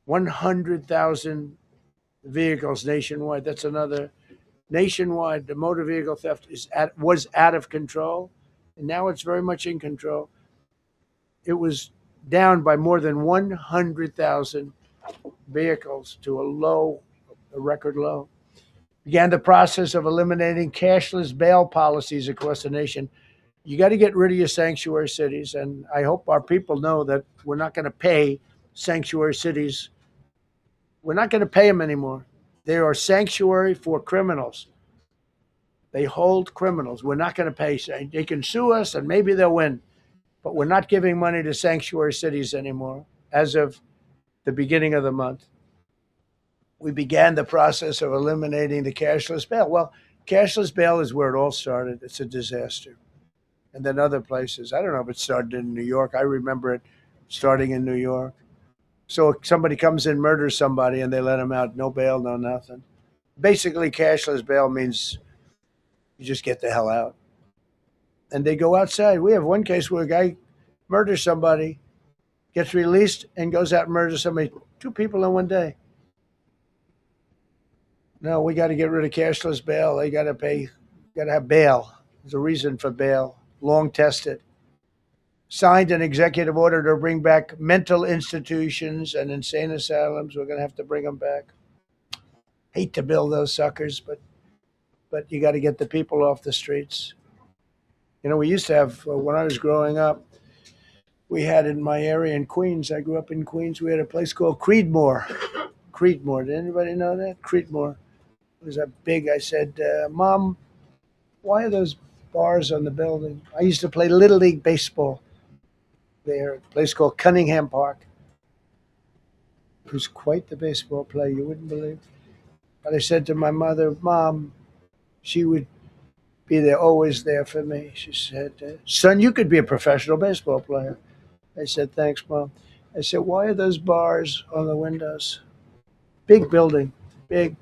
100,000 vehicles nationwide. That's another nationwide. The motor vehicle theft was out of control, and now it's very much in control. It was down by more than 100,000 vehicles to a record low. Began the process of eliminating cashless bail policies across the nation. You got to get rid of your sanctuary cities, and I hope our people know that we're not going to pay sanctuary cities. We're not going to pay them anymore. They are sanctuary for criminals. They hold criminals. We're not going to pay. They can sue us, and maybe they'll win, but we're not giving money to sanctuary cities anymore as of the beginning of the month. We began the process of eliminating the cashless bail. Well, cashless bail is where it all started. It's a disaster. And then other places. I don't know if it started in New York. I remember it starting in New York. So if somebody comes in, murders somebody, and they let them out, no bail, no nothing. Basically, cashless bail means you just get the hell out. And they go outside. We have one case where a guy murders somebody, gets released, and goes out and murders somebody. 2 people in one day. No, we got to get rid of cashless bail. They got to pay, got to have bail. There's a reason for bail, long tested. Signed an executive order to bring back mental institutions and insane asylums. We're going to have to bring them back. Hate to build those suckers, but you got to get the people off the streets. We used to have, when I was growing up, we had in my area in Queens, I grew up in Queens, we had a place called Creedmoor. Creedmoor, did anybody know that? Creedmoor. It was a big, I said, Mom, why are those bars on the building? I used to play Little League baseball there, a place called Cunningham Park. He was quite the baseball player, you wouldn't believe. But I said to my mother, Mom, she would be there, always there for me. She said, son, you could be a professional baseball player. I said, thanks, Mom. I said, why are those bars on the windows? Big building, big,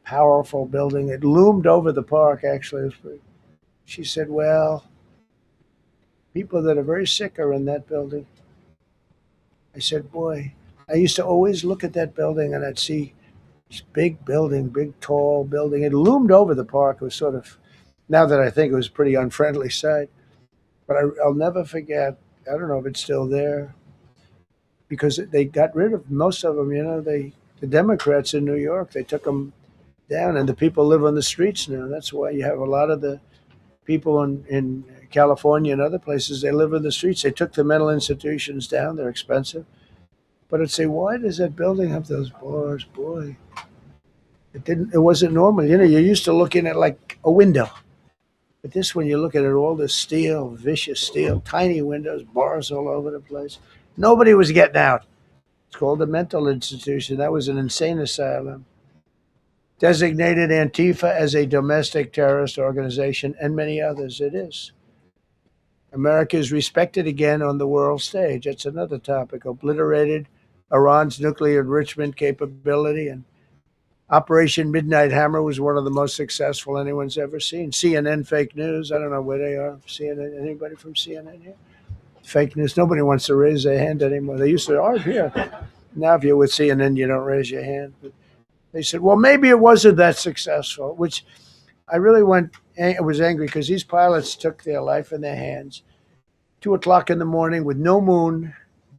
powerful building. It loomed over the park, actually. She said, well, people that are very sick are in that building. I said, boy, I used to always look at that building and I'd see this big building, big, tall building. It loomed over the park. It was sort of, now that I think it was a pretty unfriendly sight. But I'll never forget, I don't know if it's still there, because they got rid of most of them, the Democrats in New York, they took them down, and the people live on the streets now. That's why you have a lot of the people in California and other places, they live in the streets. They took the mental institutions down. They're expensive. But I'd say, why does that building have those bars? Boy, it wasn't normal. You're used to looking at like a window. But this one, you look at it, all this steel, vicious steel, tiny windows, bars all over the place. Nobody was getting out. It's called a mental institution. That was an insane asylum. Designated Antifa as a domestic terrorist organization, and many others. It is. America is respected again on the world stage. That's another topic. Obliterated Iran's nuclear enrichment capability, and Operation Midnight Hammer was one of the most successful anyone's ever seen. CNN fake news. I don't know where they are. CNN. Anybody from CNN here? Fake news. Nobody wants to raise their hand anymore. They used to, here. Now, if you're with CNN, you don't raise your hand. But they said, well, maybe it wasn't that successful, which I really was angry because these pilots took their life in their hands. 2:00 in the morning with no moon,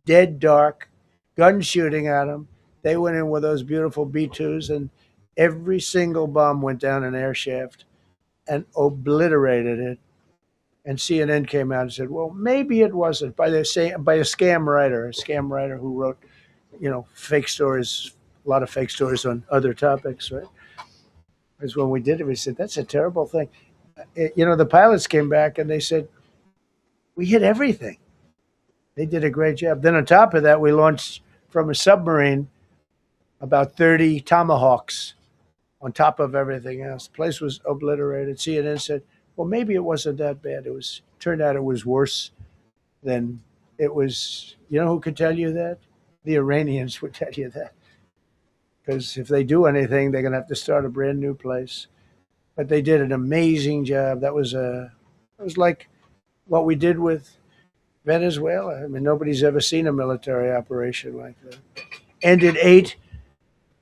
dead dark, guns shooting at them. They went in with those beautiful B-2s, and Every single bomb went down an air shaft and obliterated it. And CNN came out and said, "Well, maybe it wasn't," by by a scam writer who wrote, fake stories, a lot of fake stories on other topics. Right? Because when we did it, we said that's a terrible thing. The pilots came back and they said we hit everything. They did a great job. Then on top of that, we launched from a submarine about 30 Tomahawks on top of everything else. The place was obliterated. CNN said, "Well, maybe it wasn't that bad." Turned out it was worse than it was. You know who could tell you that? The Iranians would tell you that. Because if they do anything, they're going to have to start a brand new place. But they did an amazing job. It was like what we did with Venezuela. I mean, nobody's ever seen a military operation like that. Ended 8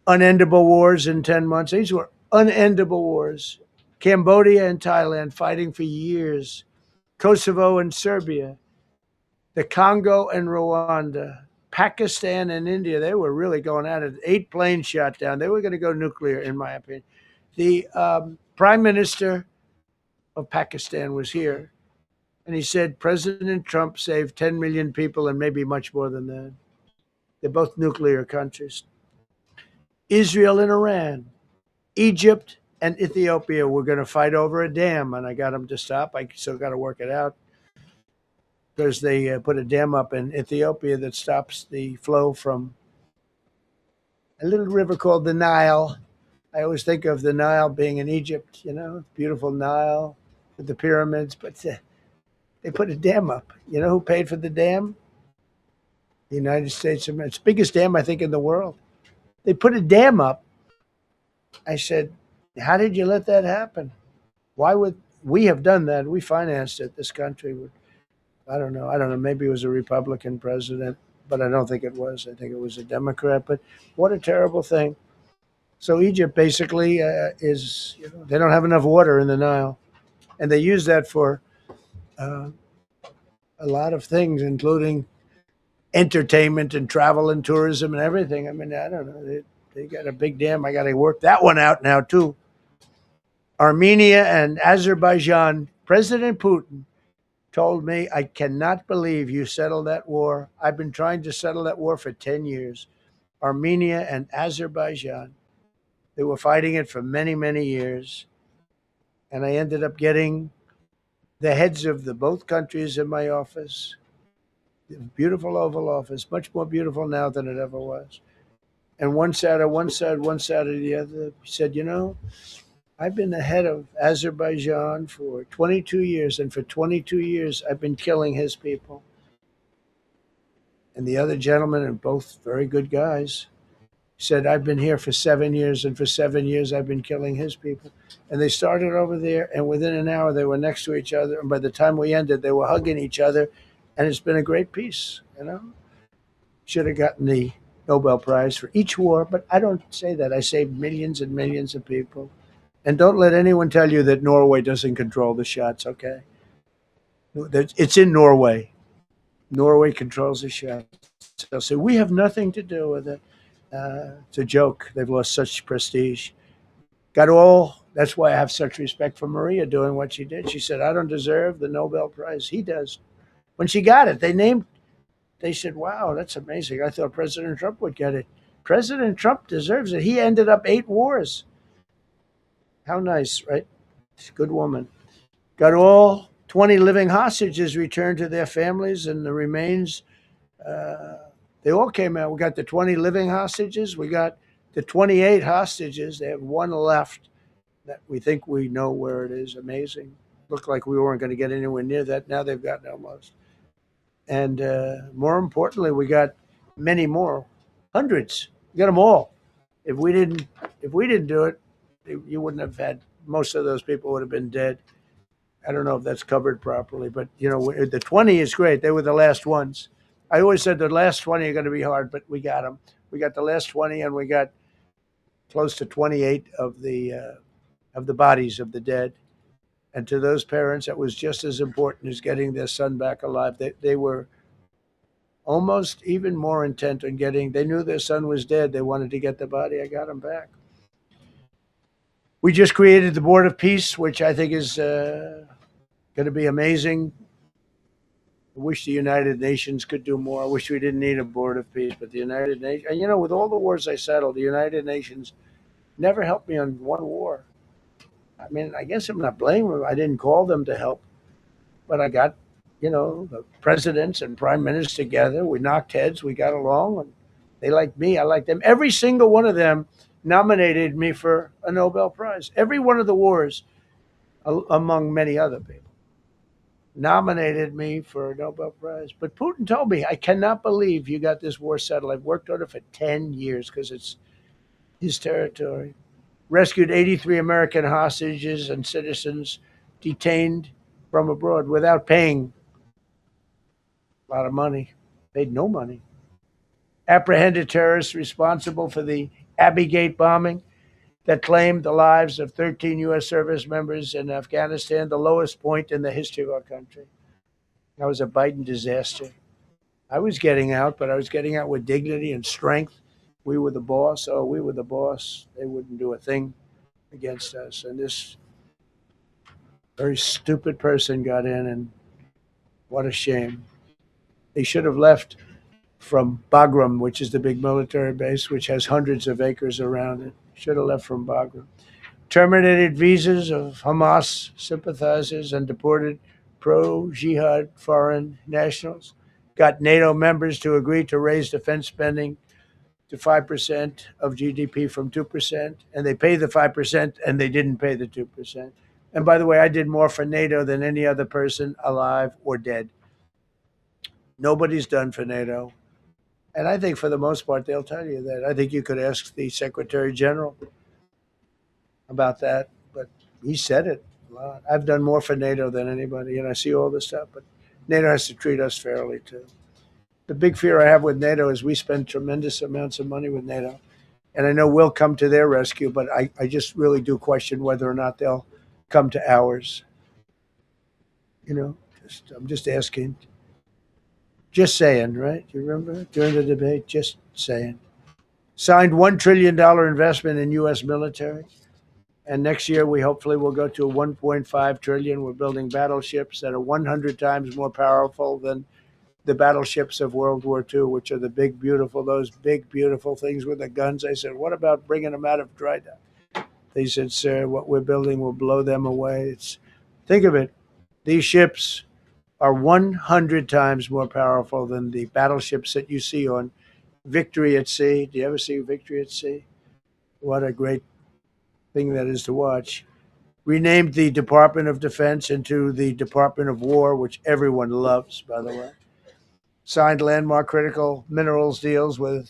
unendable wars in 10 months. These were unendable wars. Cambodia and Thailand fighting for years. Kosovo and Serbia. The Congo and Rwanda. Pakistan and India, they were really going at it. 8 planes shot down. They were going to go nuclear, in my opinion. The prime minister of Pakistan was here, and he said President Trump saved 10 million people and maybe much more than that. They're both nuclear countries. Israel and Iran, Egypt and Ethiopia were going to fight over a dam, and I got them to stop. I still got to work it out because they put a dam up in Ethiopia that stops the flow from a little river called the Nile. I always think of the Nile being in Egypt, beautiful Nile with the pyramids, but they put a dam up. You know who paid for the dam? The United States of America. It's the biggest dam, I think, in the world. They put a dam up. I said, how did you let that happen? Why would we have done that? We financed it. This country would. I don't know. Maybe it was a Republican president, but I don't think it was. I think it was a Democrat. But what a terrible thing. So Egypt basically they don't have enough water in the Nile. And they use that for a lot of things, including entertainment and travel and tourism and everything. I mean, I don't know. They got a big dam. I got to work that one out now, too. Armenia and Azerbaijan, President Putin told me, I cannot believe you settled that war. I've been trying to settle that war for 10 years. Armenia and Azerbaijan, they were fighting it for many, many years. And I ended up getting the heads of both countries in my office. Beautiful Oval Office, much more beautiful now than it ever was. And one sat at one side, one sat at the other. He said, I've been the head of Azerbaijan for 22 years, and for 22 years, I've been killing his people. And the other gentleman, and both very good guys, said, I've been here for 7 years, and for 7 years, I've been killing his people. And they started over there, and within an hour, they were next to each other. And by the time we ended, they were hugging each other. And it's been a great peace, Should have gotten the Nobel Prize for each war, but I don't say that. I saved millions and millions of people. And don't let anyone tell you that Norway doesn't control the shots, okay? It's in Norway. Norway controls the shots. They'll say, we have nothing to do with it. It's a joke. They've lost such prestige. That's why I have such respect for Maria doing what she did. She said, I don't deserve the Nobel Prize. He does. When she got it, they said, wow, that's amazing. I thought President Trump would get it. President Trump deserves it. He ended up 8 wars. How nice, right? She's a good woman. Got all 20 living hostages returned to their families, and the remains, they all came out. We got the 20 living hostages. We got the 28 hostages. They have one left that we think we know where it is. Amazing. Looked like we weren't going to get anywhere near that. Now they've gotten almost. And more importantly, we got many more, hundreds. We got them all. If we didn't do it, you wouldn't have had, most of those people would have been dead. I don't know if that's covered properly, but the 20 is great. They were the last ones. I always said the last 20 are going to be hard, but we got them. We got the last 20, and we got close to 28 of the bodies of the dead. And to those parents, that was just as important as getting their son back alive. They were almost even more intent on they knew their son was dead. They wanted to get the body. I got him back. We just created the Board of Peace, which I think is going to be amazing. I wish the United Nations could do more. I wish we didn't need a Board of Peace, but the United Nations, and with all the wars I settled, the United Nations never helped me on one war. I mean, I guess I'm not blaming them. I didn't call them to help, but I got, the presidents and prime ministers together. We knocked heads. We got along, and they liked me. I liked them. Every single one of them nominated me for a Nobel Prize. Every one of the wars, among many other people, nominated me for a Nobel Prize. But Putin told me, I cannot believe you got this war settled. I've worked on it for 10 years because it's his territory. Rescued 83 American hostages and citizens detained from abroad without paying a lot of money. Paid no money. Apprehended terrorists responsible for the Abbey Gate bombing that claimed the lives of 13 U.S. service members in Afghanistan, the lowest point in the history of our country. That was a Biden disaster. I was getting out, but I was getting out with dignity and strength. We were the boss. Oh, we were the boss. They wouldn't do a thing against us. And this very stupid person got in, and what a shame. They should have left from Bagram, which is the big military base, which has hundreds of acres around it. Should have left from Bagram. Terminated visas of Hamas sympathizers and deported pro-jihad foreign nationals. Got NATO members to agree to raise defense spending to 5% of GDP from 2%, and they pay the 5%, and they didn't pay the 2%. And by the way, I did more for NATO than any other person alive or dead. Nobody's done for NATO. And I think for the most part, they'll tell you that. I think you could ask the Secretary General about that, but he said it a lot. I've done more for NATO than anybody, and I see all this stuff, but NATO has to treat us fairly too. The big fear I have with NATO is we spend tremendous amounts of money with NATO, and I know we'll come to their rescue, but I just really do question whether or not they'll come to ours. I'm just asking. Just saying, right? You remember during the debate? Just saying. Signed $1 trillion investment in U.S. military. And next year, we hopefully will go to a 1.5 trillion. We're building battleships that are 100 times more powerful than the battleships of World War II, which are those big, beautiful things with the guns. I said, what about bringing them out of dry dock? They said, sir, what we're building will blow them away. Think of it. These ships are 100 times more powerful than the battleships that you see on Victory at Sea. Do you ever see Victory at Sea? What a great thing that is to watch. Renamed the Department of Defense into the Department of War, which everyone loves, by the way. Signed landmark critical minerals deals with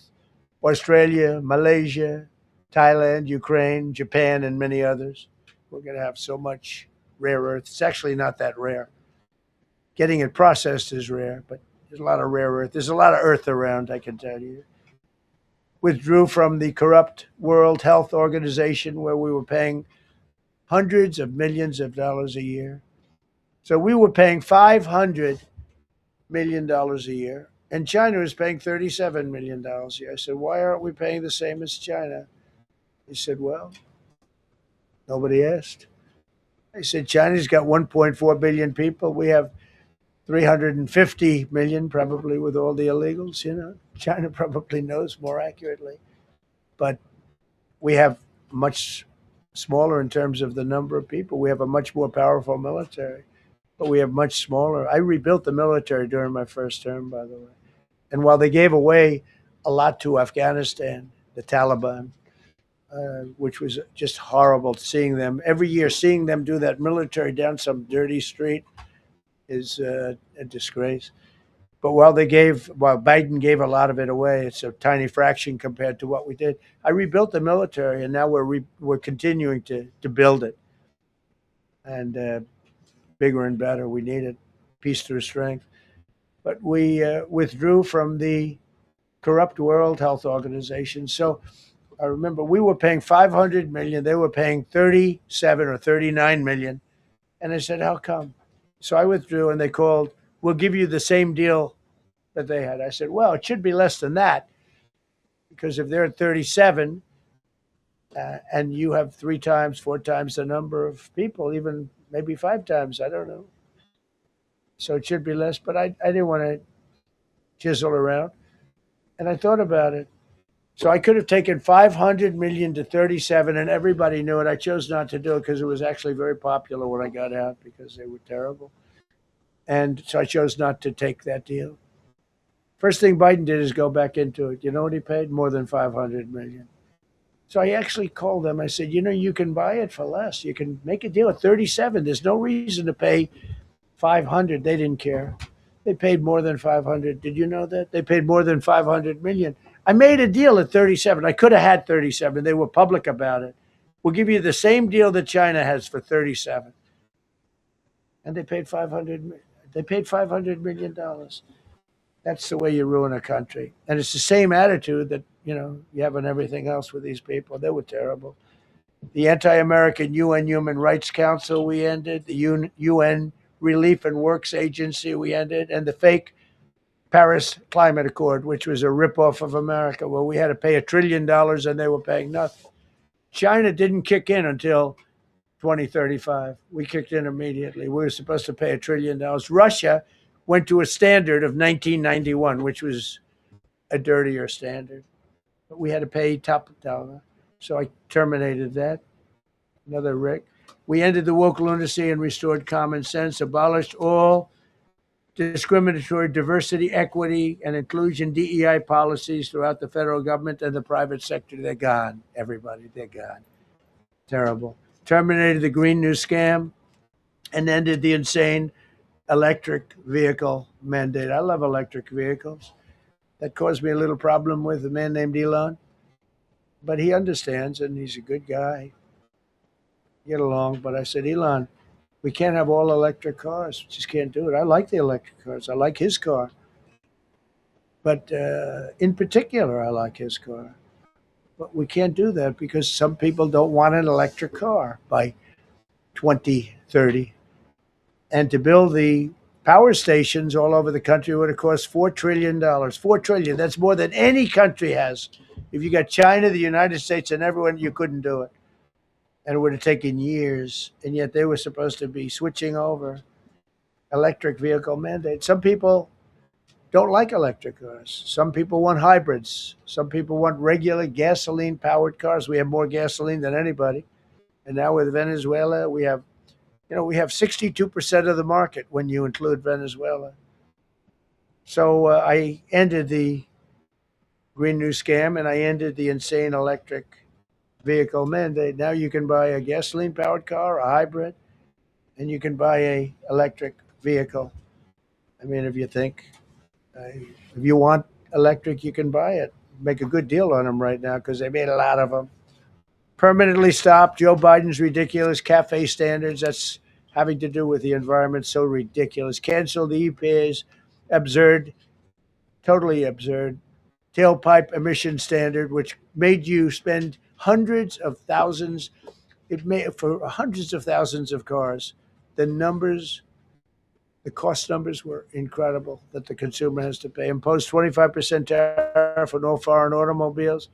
Australia, Malaysia, Thailand, Ukraine, Japan, and many others. We're going to have so much rare earth. It's actually not that rare. Getting it processed is rare, but there's a lot of rare earth. There's a lot of earth around, I can tell you. Withdrew from the corrupt World Health Organization, where we were paying hundreds of millions of dollars a year. So we were paying $500 million a year, and China was paying $37 million a year. I said, why aren't we paying the same as China? He said, well, nobody asked. I said, China's got 1.4 billion people. We have 350 million, probably with all the illegals. China probably knows more accurately, but we have much smaller in terms of the number of people. We have a much more powerful military, but we have much smaller. I rebuilt the military during my first term, by the way. And while they gave away a lot to Afghanistan, the Taliban, which was just horrible seeing them every year, seeing them do that military down some dirty street is a disgrace. But while Biden gave a lot of it away, it's a tiny fraction compared to what we did. I rebuilt the military, and now we're continuing to build it, and bigger and better. We need it, peace through strength. But we withdrew from the corrupt World Health Organization. So I remember we were paying 500 million; they were paying 37 or 39 million, and I said, "How come?" So I withdrew, and they called. We'll give you the same deal that they had. I said, well, it should be less than that, because if they're at 37, and you have 3 times, 4 times the number of people, even maybe 5 times. I don't know. So it should be less, but I didn't want to chisel around. And I thought about it. So I could have taken 500 million to 37, and everybody knew it. I chose not to do it because it was actually very popular when I got out because they were terrible. And so I chose not to take that deal. First thing Biden did is go back into it. You know what he paid? More than 500 million. So I actually called them. I said, you can buy it for less. You can make a deal at 37. There's no reason to pay 500. They didn't care. They paid more than 500. Did you know that? They paid more than 500 million. I made a deal at 37. I could have had 37. They were public about it. We'll give you the same deal that China has for 37. And they paid 500. They paid $500 million. That's the way you ruin a country. And it's the same attitude that, you have on everything else with these people. They were terrible. The anti-American UN Human Rights Council we ended, the UN Relief and Works Agency we ended, and the fake Paris Climate Accord, which was a ripoff of America, where we had to pay $1 trillion and they were paying nothing. China didn't kick in until 2035. We kicked in immediately. We were supposed to pay $1 trillion. Russia went to a standard of 1991, which was a dirtier standard. But we had to pay top dollar. So I terminated that. Another Rick. We ended the woke lunacy and restored common sense, abolished all discriminatory diversity, equity, and inclusion DEI policies throughout the federal government and the private sector. They're gone, everybody. They're gone. Terrible. Terminated the Green New Scam and ended the insane electric vehicle mandate. I love electric vehicles. That caused me a little problem with a man named Elon, but he understands and he's a good guy. Get along. But I said, Elon, we can't have all electric cars. We just can't do it. I like the electric cars. I like his car. But in particular, I like his car. But we can't do that because some people don't want an electric car by 2030. And to build the power stations all over the country would have cost $4 trillion. $4 trillion. That's more than any country has. If you got China, the United States, and everyone, you couldn't do it. And it would have taken years. And yet they were supposed to be switching over electric vehicle mandate. Some people don't like electric cars. Some people want hybrids. Some people want regular gasoline powered cars. We have more gasoline than anybody. And now with Venezuela, we have 62% of the market when you include Venezuela. So I ended the Green New Scam and I ended the insane electric vehicle mandate. Now you can buy a gasoline powered car, a hybrid, and you can buy a electric vehicle. I mean, if you want electric, you can buy it. Make a good deal on them right now because they made a lot of them. Permanently stopped Joe Biden's ridiculous cafe standards. That's having to do with the environment. So ridiculous. Canceled the EPA's absurd, totally absurd tailpipe emission standard, which made you spend hundreds of thousands. It made for hundreds of thousands of cars. The cost numbers were incredible that the consumer has to pay. Imposed 25% tariff on all foreign automobiles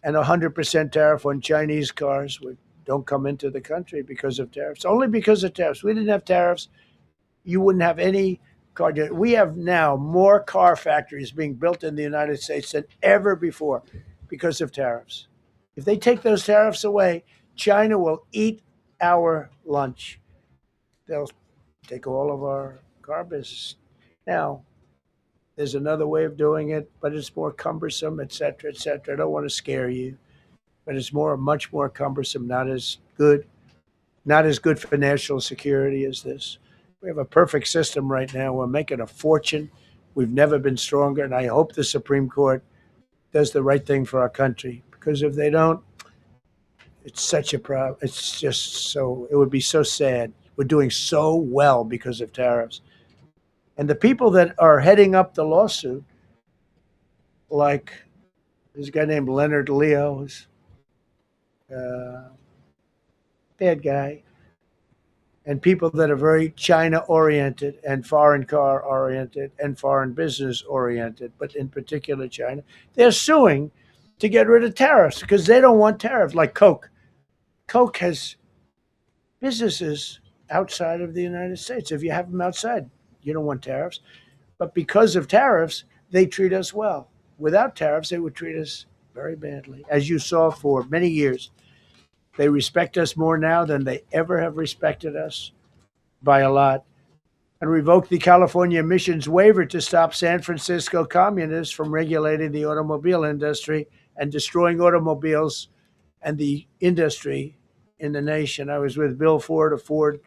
and 100% tariff on Chinese cars, which don't come into the country because of tariffs. Only because of tariffs. We didn't have tariffs, you wouldn't have any car. We have now more car factories being built in the United States than ever before because of tariffs. If they take those tariffs away, China will eat our lunch. They'll take all of our car business. Now, there's another way of doing it, but it's more cumbersome, et cetera, et cetera. I don't want to scare you, but it's much more cumbersome, not as good for national security as this. We have a perfect system right now. We're making a fortune. We've never been stronger, and I hope the Supreme Court does the right thing for our country, because if they don't, it's such a problem. It's just it would be so sad. We're doing so well because of tariffs. And the people that are heading up the lawsuit, like this guy named Leonard Leo, who's a bad guy, and people that are very China-oriented and foreign car-oriented and foreign business-oriented, but in particular China, they're suing to get rid of tariffs because they don't want tariffs. Like Coke. Coke has businesses outside of the United States. If you have them outside, you don't want tariffs. But because of tariffs, they treat us well. Without tariffs, they would treat us very badly. As you saw for many years, they respect us more now than they ever have respected us by a lot. And revoked the California emissions waiver to stop San Francisco communists from regulating the automobile industry and destroying automobiles and the industry in the nation. I was with Bill Ford of Ford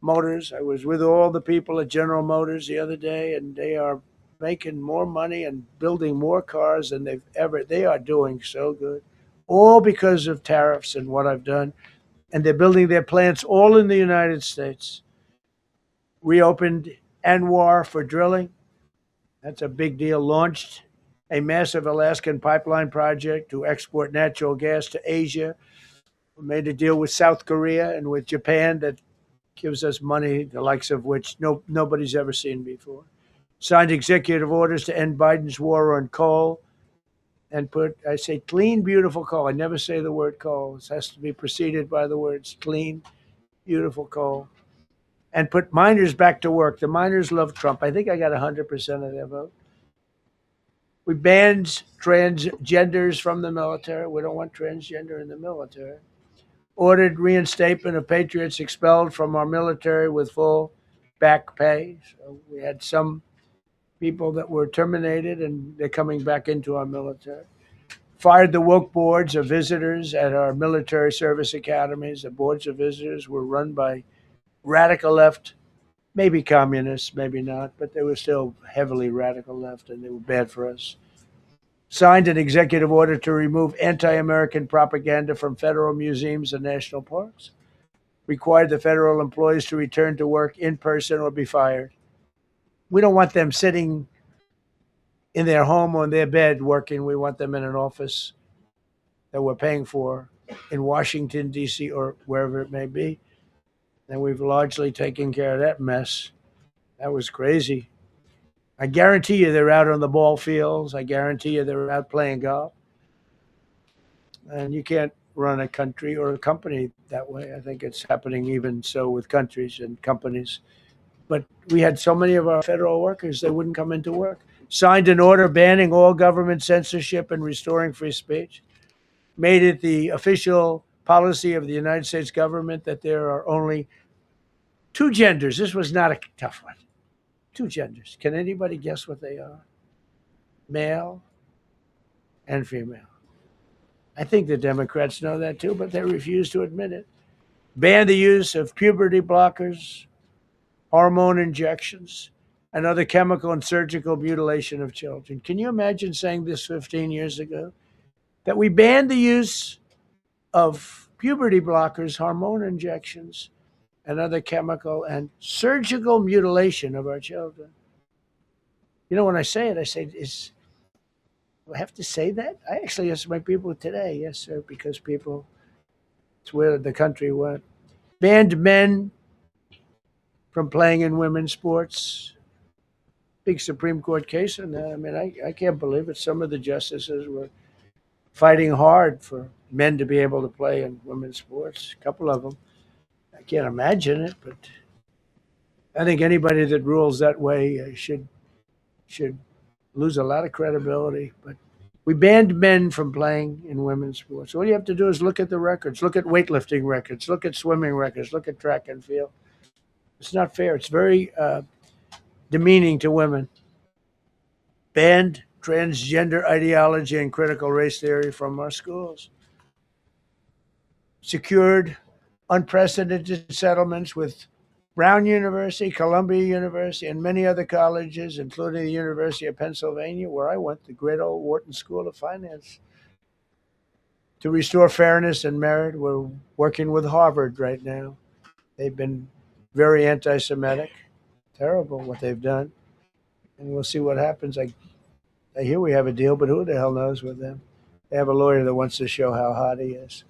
Motors. I was with all the people at General Motors the other day, and they are making more money and building more cars than they are doing so good, all because of tariffs and what I've done. And they're building their plants all in the United States. Reopened Anwar for drilling. That's a big deal. Launched a massive Alaskan pipeline project to export natural gas to Asia. We made a deal with South Korea and with Japan that gives us money, the likes of which nobody's ever seen before. Signed executive orders to end Biden's war on coal and I say clean, beautiful coal. I never say the word coal. It has to be preceded by the words clean, beautiful coal. And put miners back to work. The miners love Trump. I think I got 100% of their vote. We banned transgenders from the military. We don't want transgender in the military. Ordered reinstatement of patriots expelled from our military with full back pay. So we had some people that were terminated and they're coming back into our military. Fired the woke boards of visitors at our military service academies. The boards of visitors were run by radical left, maybe communists, maybe not, but they were still heavily radical left and they were bad for us. Signed an executive order to remove anti-American propaganda from federal museums and national parks. Required the federal employees to return to work in person or be fired. We don't want them sitting in their home or in their bed working. We want them in an office that we're paying for in Washington, D.C. or wherever it may be. And we've largely taken care of that mess. That was crazy. I guarantee you they're out on the ball fields. I guarantee you they're out playing golf. And you can't run a country or a company that way. I think it's happening even so with countries and companies. But we had so many of our federal workers, they wouldn't come into work. Signed an order banning all government censorship and restoring free speech. Made it the official policy of the United States government that there are only two genders. This was not a tough one. Two genders. Can anybody guess what they are? Male and female. I think the Democrats know that too, but they refuse to admit it. Ban the use of puberty blockers, hormone injections, and other chemical and surgical mutilation of children. Can you imagine saying this 15 years ago? That we banned the use of puberty blockers, hormone injections, and other chemical and surgical mutilation of our children. You know, when I say it, I say, do I have to say that? I actually asked my people today, yes, sir, because people, it's where the country went. Banned men from playing in women's sports. Big Supreme Court case on that. I mean, I can't believe it. Some of the justices were fighting hard for men to be able to play in women's sports, a couple of them. I can't imagine it, but I think anybody that rules that way should lose a lot of credibility. But we banned men from playing in women's sports. All you have to do is look at the records, look at weightlifting records, look at swimming records, look at track and field. It's not fair. It's very demeaning to women. Banned transgender ideology and critical race theory from our schools. Secured unprecedented settlements with Brown University, Columbia University, and many other colleges, including the University of Pennsylvania, where I went, the great old Wharton School of Finance. To restore fairness and merit, we're working with Harvard right now. They've been very anti-Semitic. Terrible what they've done. And we'll see what happens. I hear we have a deal, but who the hell knows with them? They have a lawyer that wants to show how hot he is.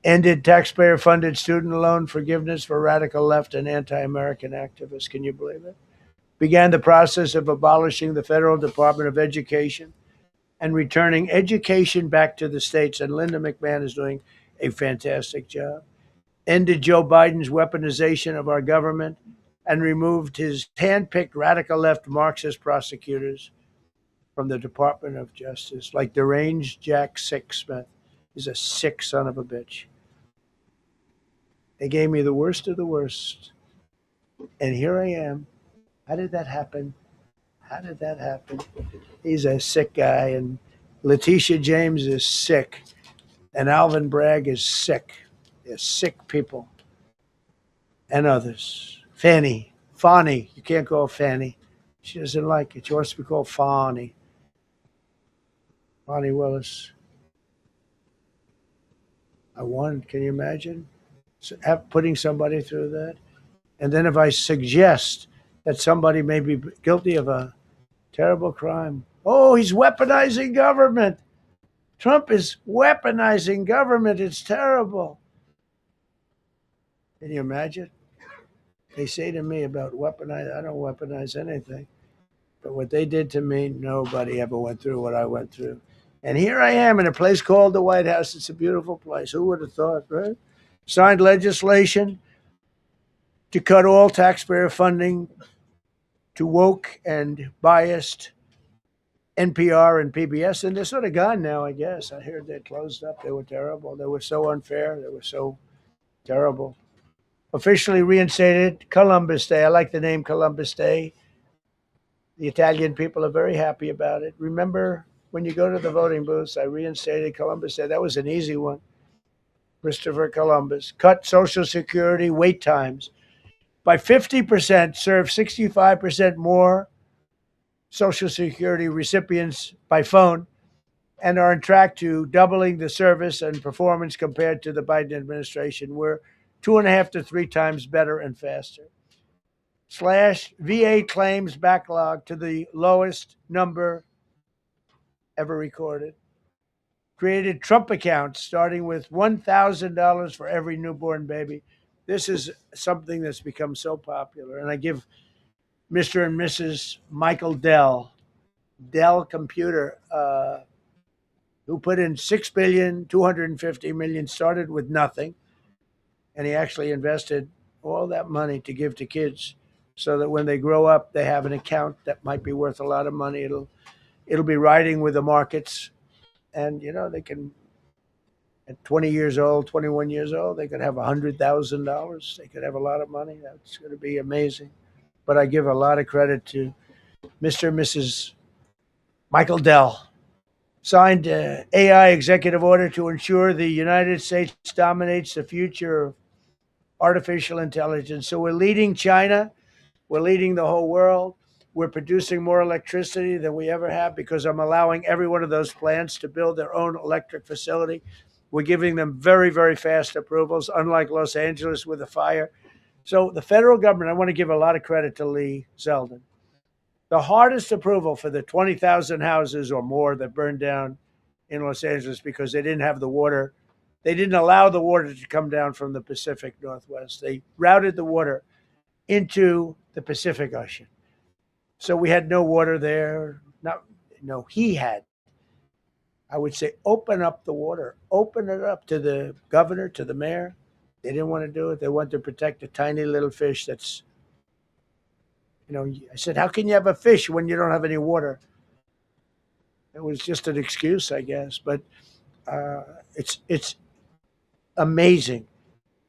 Ended taxpayer-funded student loan forgiveness for radical left and anti-American activists. Can you believe it? Began the process of abolishing the Federal Department of Education and returning education back to the states. And Linda McMahon is doing a fantastic job. Ended Joe Biden's weaponization of our government and removed his handpicked radical left Marxist prosecutors from the Department of Justice, like deranged Jack Smith. He's a sick son of a bitch. They gave me the worst of the worst. And here I am. How did that happen? How did that happen? He's a sick guy, and Letitia James is sick, and Alvin Bragg is sick. They're sick people. And others. Fani. You can't call Fanny. She doesn't like it. She wants to be called Fani. Fani Willis. I won. Can you imagine? Putting somebody through that? And then if I suggest that somebody may be guilty of a terrible crime, oh, he's weaponizing government. Trump is weaponizing government. It's terrible. Can you imagine? They say to me about weaponize, I don't weaponize anything. But what they did to me, nobody ever went through what I went through. And here I am in a place called the White House. It's a beautiful place. Who would have thought, right? Signed legislation to cut all taxpayer funding to woke and biased NPR and PBS. And they're sort of gone now, I guess. I heard they closed up. They were terrible. They were so unfair. They were so terrible. Officially reinstated Columbus Day. I like the name Columbus Day. The Italian people are very happy about it. Remember, when you go to the voting booths, I reinstated Columbus Day. That was an easy one. Christopher Columbus. Cut Social Security wait times by 50%, serve 65% more Social Security recipients by phone, and are on track to doubling the service and performance compared to the Biden administration. We're 2.5 to 3 times better and faster. Slash VA claims backlog to the lowest number ever recorded. Created Trump accounts starting with $1,000 for every newborn baby. This is something that's become so popular. And I give Mr. and Mrs. Michael Dell Computer, who put in $6,250,000,000, started with nothing. And he actually invested all that money to give to kids so that when they grow up, they have an account that might be worth a lot of money. It'll be riding with the markets. And, they can, at 20 years old, 21 years old, they could have $100,000. They could have a lot of money. That's going to be amazing. But I give a lot of credit to Mr. and Mrs. Michael Dell. Signed AI executive order to ensure the United States dominates the future of artificial intelligence. So we're leading China. We're leading the whole world. We're producing more electricity than we ever have because I'm allowing every one of those plants to build their own electric facility. We're giving them very, very fast approvals, unlike Los Angeles with the fire. So the federal government, I want to give a lot of credit to Lee Zeldin. The hardest approval for the 20,000 houses or more that burned down in Los Angeles because they didn't have the water. They didn't allow the water to come down from the Pacific Northwest. They routed the water into the Pacific Ocean. So we had no water there. He had. I would say open up the water. Open it up to the governor, to the mayor. They didn't want to do it. They wanted to protect a tiny little fish that's, I said, how can you have a fish when you don't have any water? It was just an excuse, I guess. But it's amazing.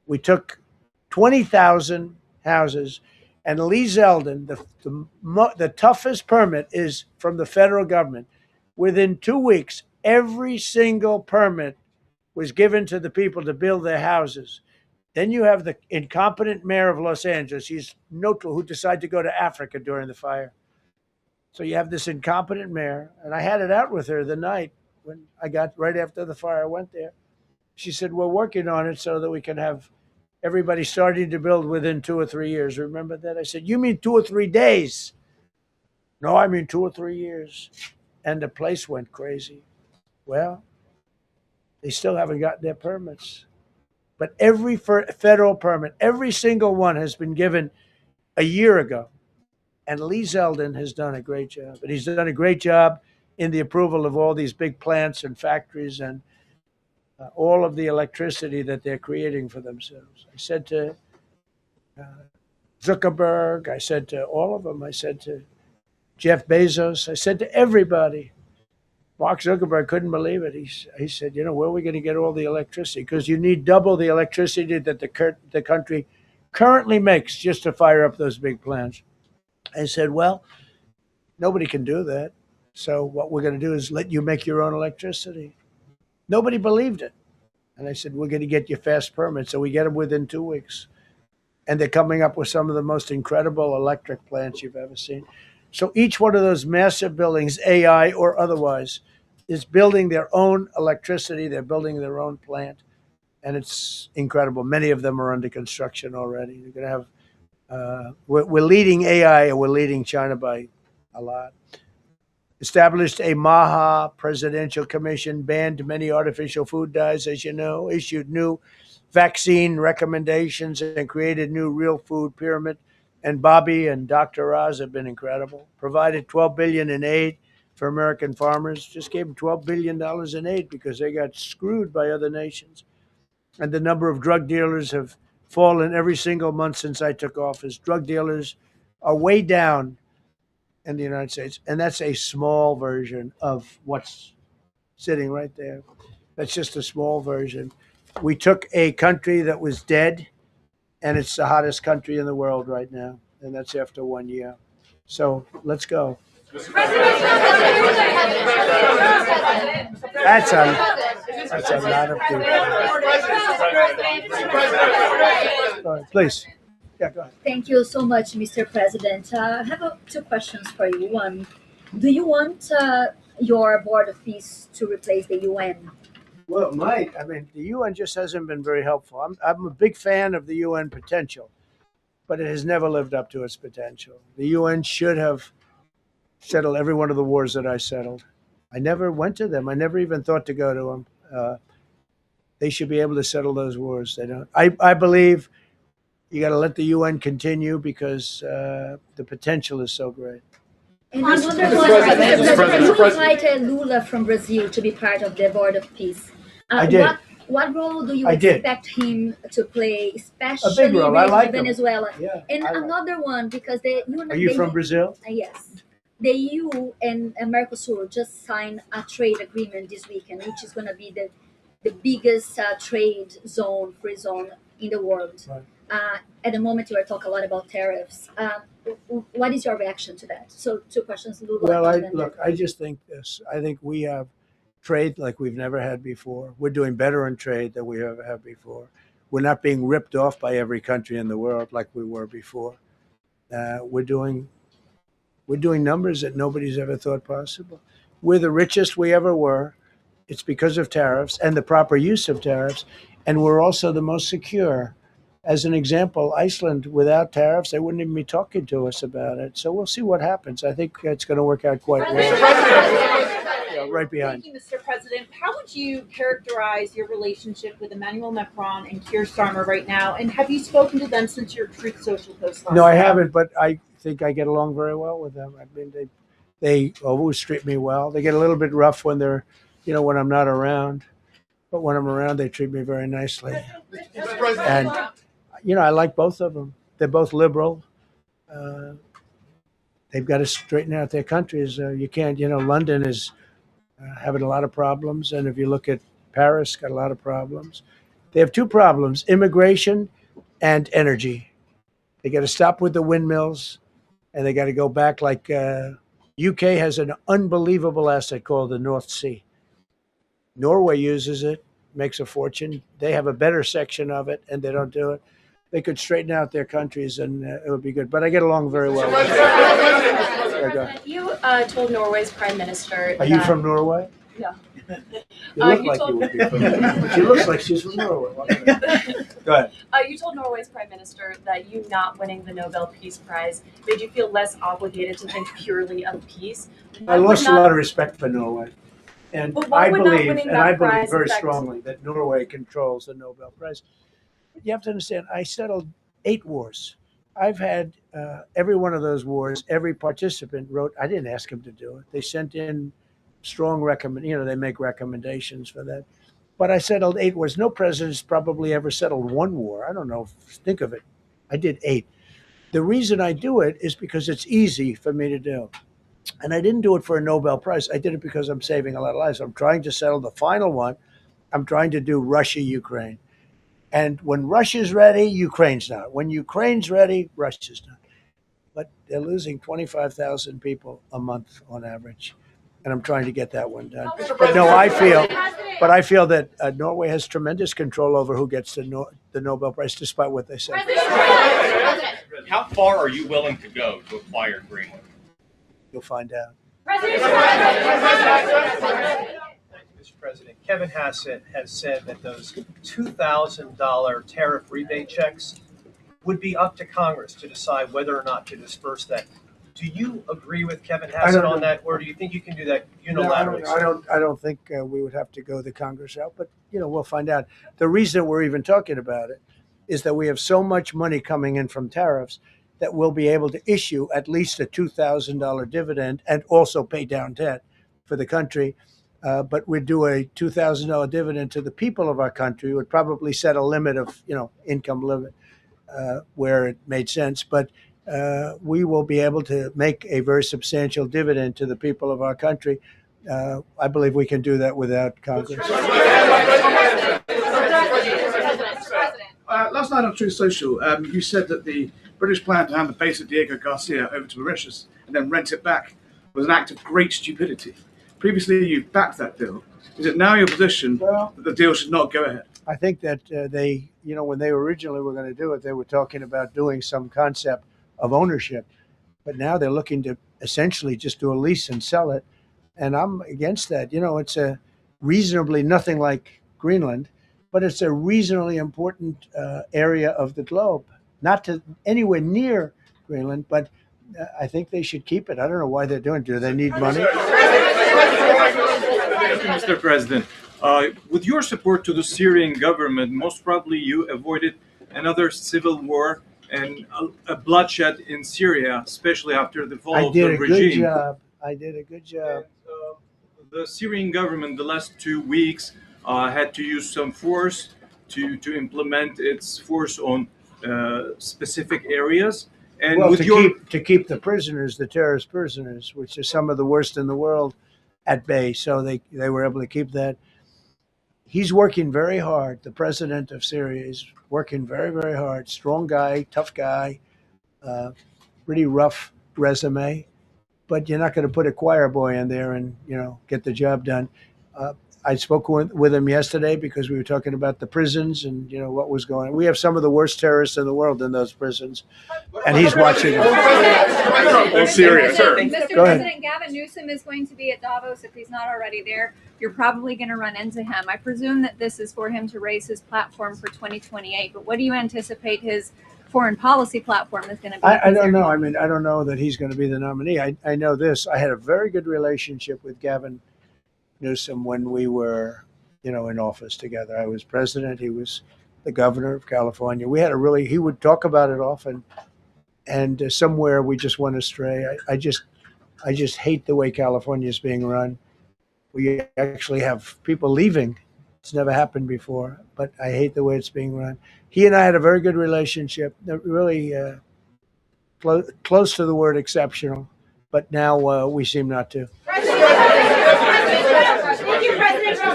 We took 20,000 houses, and Lee Zeldin, the toughest permit is from the federal government. Within 2 weeks, every single permit was given to the people to build their houses. Then you have the incompetent mayor of Los Angeles. He's neutral, who decided to go to Africa during the fire. So you have this incompetent mayor, and I had it out with her the night when I got right after the fire. I went there. She said, we're working on it so that we can have everybody starting to build within 2 or 3 years. Remember that? I said, you mean 2 or 3 days? No, I mean 2 or 3 years. And the place went crazy. Well, they still haven't gotten their permits. But every federal permit, every single one has been given a year ago. And Lee Zeldin has done a great job. And he's done a great job in the approval of all these big plants and factories and all of the electricity that they're creating for themselves. I said to Zuckerberg, I said to all of them, I said to Jeff Bezos, I said to everybody. Mark Zuckerberg couldn't believe it. He said, where are we going to get all the electricity? Because you need double the electricity that the country currently makes just to fire up those big plants. I said, well, nobody can do that. So what we're going to do is let you make your own electricity. Nobody believed it. And I said, we're going to get you fast permits. So we get them within 2 weeks. And they're coming up with some of the most incredible electric plants you've ever seen. So each one of those massive buildings, AI or otherwise, is building their own electricity. They're building their own plant. And it's incredible. Many of them are under construction already. They're going to have, we're leading AI, and we're leading China by a lot. Established a MAHA presidential commission, banned many artificial food dyes, as you know, issued new vaccine recommendations, and created new real food pyramid. And Bobby and Dr. Oz have been incredible. Provided $12 billion in aid for American farmers. Just gave them $12 billion in aid because they got screwed by other nations. And the number of drug dealers have fallen every single month since I took office. Drug dealers are way down in the United States. And that's a small version of what's sitting right there. That's just a small version. We took a country that was dead, and it's the hottest country in the world right now. And that's after 1 year. So let's go. That's a lot of people. Go ahead, please. Yeah, go ahead. Thank you so much, Mr. President. I have two questions for you. One, do you want your Board of Peace to replace the UN? Well, it might. I mean, the UN just hasn't been very helpful. I'm a big fan of the UN potential, but it has never lived up to its potential. The UN should have settled every one of the wars that I settled. I never went to them. I never even thought to go to them. They should be able to settle those wars. They don't. I believe you got to let the UN continue because the potential is so great. And another one, you invited Lula from Brazil to be part of the Board of Peace. I did. What role do you I did. expect him to play, especially A big role. I like him. Venezuela? Yeah, and I like another one, because the Are you from Brazil? Yes. The EU and Mercosur just signed a trade agreement this weekend, which is going to be the biggest trade zone, free zone in the world. Right. At the moment, you are talking a lot about tariffs. What is your reaction to that? So, two questions, Lula. Well, I just think this. I think we have trade like we've never had before. We're doing better in trade than we ever have before. We're not being ripped off by every country in the world like we were before. We're doing numbers that nobody's ever thought possible. We're the richest we ever were. It's because of tariffs and the proper use of tariffs. And we're also the most secure. As an example, Iceland, without tariffs, they wouldn't even be talking to us about it. So we'll see what happens. I think it's going to work out quite well. Yeah, right behind. Thank you, Mr. President. How would you characterize your relationship with Emmanuel Macron and Keir Starmer right now? And have you spoken to them since your Truth Social post last No, I night? haven't, but I think I get along very well with them. I mean, they always treat me well. They get a little bit rough when they're, when I'm not around. But when I'm around, they treat me very nicely. And I like both of them. They're both liberal. They've got to straighten out their countries. You can't, London is having a lot of problems. And if you look at Paris, got a lot of problems. They have two problems, immigration and energy. They got to stop with the windmills, and they got to go back like UK has an unbelievable asset called the North Sea. Norway uses it, makes a fortune. They have a better section of it, and they don't do it. They could straighten out their countries, and it would be good. But I get along very well with them. You told Norway's prime minister. Are you from Norway? No. You look like you would be from Norway. She looks like she's from Norway. Go ahead. You told Norway's prime minister that you not winning the Nobel Peace Prize made you feel less obligated to think purely of peace. I lost a lot of respect for Norway. And I believe very strongly that Norway controls the Nobel Prize. You have to understand, I settled 8 wars. I've had every one of those wars, every participant wrote, I didn't ask them to do it. They sent in strong they make recommendations for that. But I settled 8 wars. No president's probably ever settled 1 war. I don't know. Think of it. I did 8. The reason I do it is because it's easy for me to do. And I didn't do it for a Nobel Prize. I did it because I'm saving a lot of lives. I'm trying to settle the final one. I'm trying to do Russia, Ukraine. And when Russia's ready, Ukraine's not. When Ukraine's ready, Russia's not. But they're losing 25,000 people a month on average. And I'm trying to get that one done. But no, I feel that Norway has tremendous control over who gets the Nobel Prize, despite what they say. How far are you willing to go to acquire Greenland? You'll find out. Mr. President, Kevin Hassett has said that those $2,000 tariff rebate checks would be up to Congress to decide whether or not to disperse that. Do you agree with Kevin Hassett on that, or do you think you can do that unilaterally? No, I don't think we would have to go the Congress route, but we'll find out. The reason we're even talking about it is that we have so much money coming in from tariffs that we'll be able to issue at least a $2,000 dividend and also pay down debt for the country. But we'd do a $2,000 dividend to the people of our country. Would probably set a limit of income limit where it made sense, but we will be able to make a very substantial dividend to the people of our country. I believe we can do that without Congress. Last night on Truth Social, you said that the British plan to hand the base of Diego Garcia over to Mauritius and then rent it back was an act of great stupidity. Previously, you backed that deal. Is it now your position that the deal should not go ahead? I think that they, when they originally were going to do it, they were talking about doing some concept of ownership. But now they're looking to essentially just do a lease and sell it. And I'm against that. It's a reasonably nothing like Greenland, but it's a reasonably important area of the globe. Not to anywhere near Greenland, but I think they should keep it. I don't know why they're doing it. Do they need money? Mr. President, with your support to the Syrian government, most probably you avoided another civil war and a bloodshed in Syria, especially after the fall of the regime. I did a good job. And, the Syrian government, the last 2 weeks, had to use some force to implement its force on specific areas. And well, with to keep the prisoners, the terrorist prisoners, which are some of the worst in the world, at bay. So they were able to keep that. He's working very hard. The president of Syria is working very, very hard. Strong guy, tough guy, pretty rough resume. But you're not going to put a choir boy in there and get the job done. I spoke with him yesterday because we were talking about the prisons and what was going on. We have some of the worst terrorists in the world in those prisons, and he's watching them. That's serious, sir. Mr. President, Gavin Newsom is going to be at Davos if he's not already there. You're probably going to run into him. I presume that this is for him to raise his platform for 2028. But what do you anticipate his foreign policy platform is going to be? I don't know. I mean, I don't know that he's going to be the nominee. I know this. I had a very good relationship with Gavin Newsom when we were, in office together. I was president. He was the governor of California. We had he would talk about it often, and somewhere we just went astray. I just hate the way California is being run. We actually have people leaving. It's never happened before, but I hate the way it's being run. He and I had a very good relationship, really close to the word exceptional, but now we seem not to.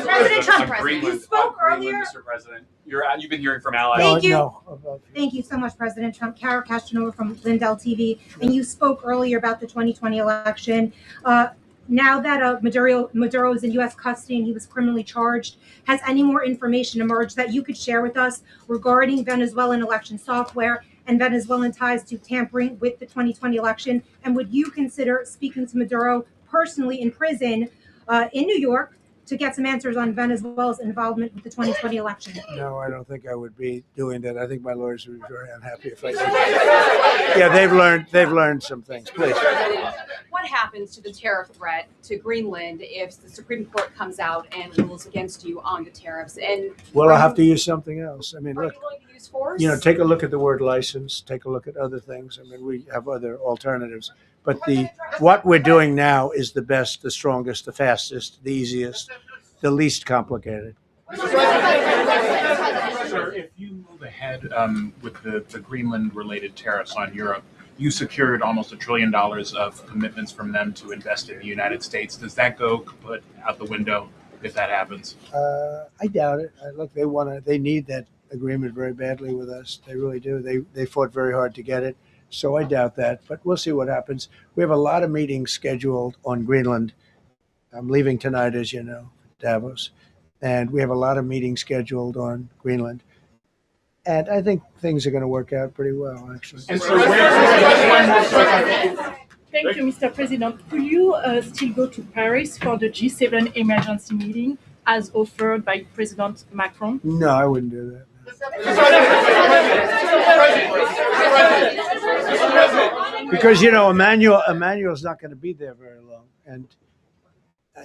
President Trump, you spoke earlier. Mr. President, you've been hearing from allies. Thank you. Thank you so much, President Trump. Cara Castanova from Lindell TV. And you spoke earlier about the 2020 election. Now that Maduro is in U.S. custody and he was criminally charged, has any more information emerged that you could share with us regarding Venezuelan election software and Venezuelan ties to tampering with the 2020 election? And would you consider speaking to Maduro personally in prison in New York to get some answers on Venezuela's involvement with the 2020 election? No, I don't think I would be doing that. I think my lawyers would be very unhappy if I did. Yeah, they've learned some things. Please. What happens to the tariff threat to Greenland if the Supreme Court comes out and rules against you on the tariffs? And well, I'll have to use something else. I mean, are look. you willing to use use force? You know, take a look at the word license, take a look at other things. I mean, we have other alternatives. But what we're doing now is the best, the strongest, the fastest, the easiest, the least complicated. Sir, if you move ahead with the Greenland-related tariffs on Europe, you secured almost $1 trillion of commitments from them to invest in the United States. Does that go kaput out the window if that happens? I doubt it. Look, they need that agreement very badly with us. They really do. They fought very hard to get it. So I doubt that, but we'll see what happens. We have a lot of meetings scheduled on Greenland. I'm leaving tonight, as you know, Davos, and we have a lot of meetings scheduled on Greenland. And I think things are going to work out pretty well, actually. And so Thank you, Mr. President. Will you still go to Paris for the G7 emergency meeting as offered by President Macron? No, I wouldn't do that. Because, you know, Emmanuel's not going to be there very long. And,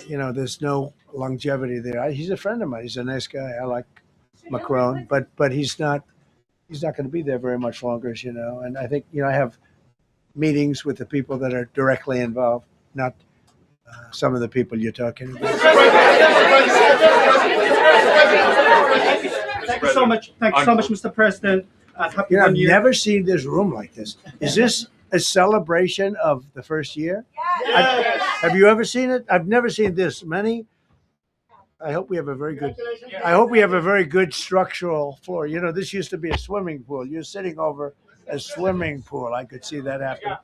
you know, there's no longevity there. He's a friend of mine. He's a nice guy. I like Macron, but he's not going to be there very much longer, as you know. And I think, you know, I have meetings with the people that are directly involved, not some of the people you're talking about. Thank you so much. Thank you so much, Mr. President. Happy You know, I've New Year. never seen this room like this. Is this a celebration of the first year? Yes. Have you ever seen it? I've never seen this many. I hope we have a very good structural floor. You know, this used to be a swimming pool. You're sitting over a swimming pool. I could see that happen.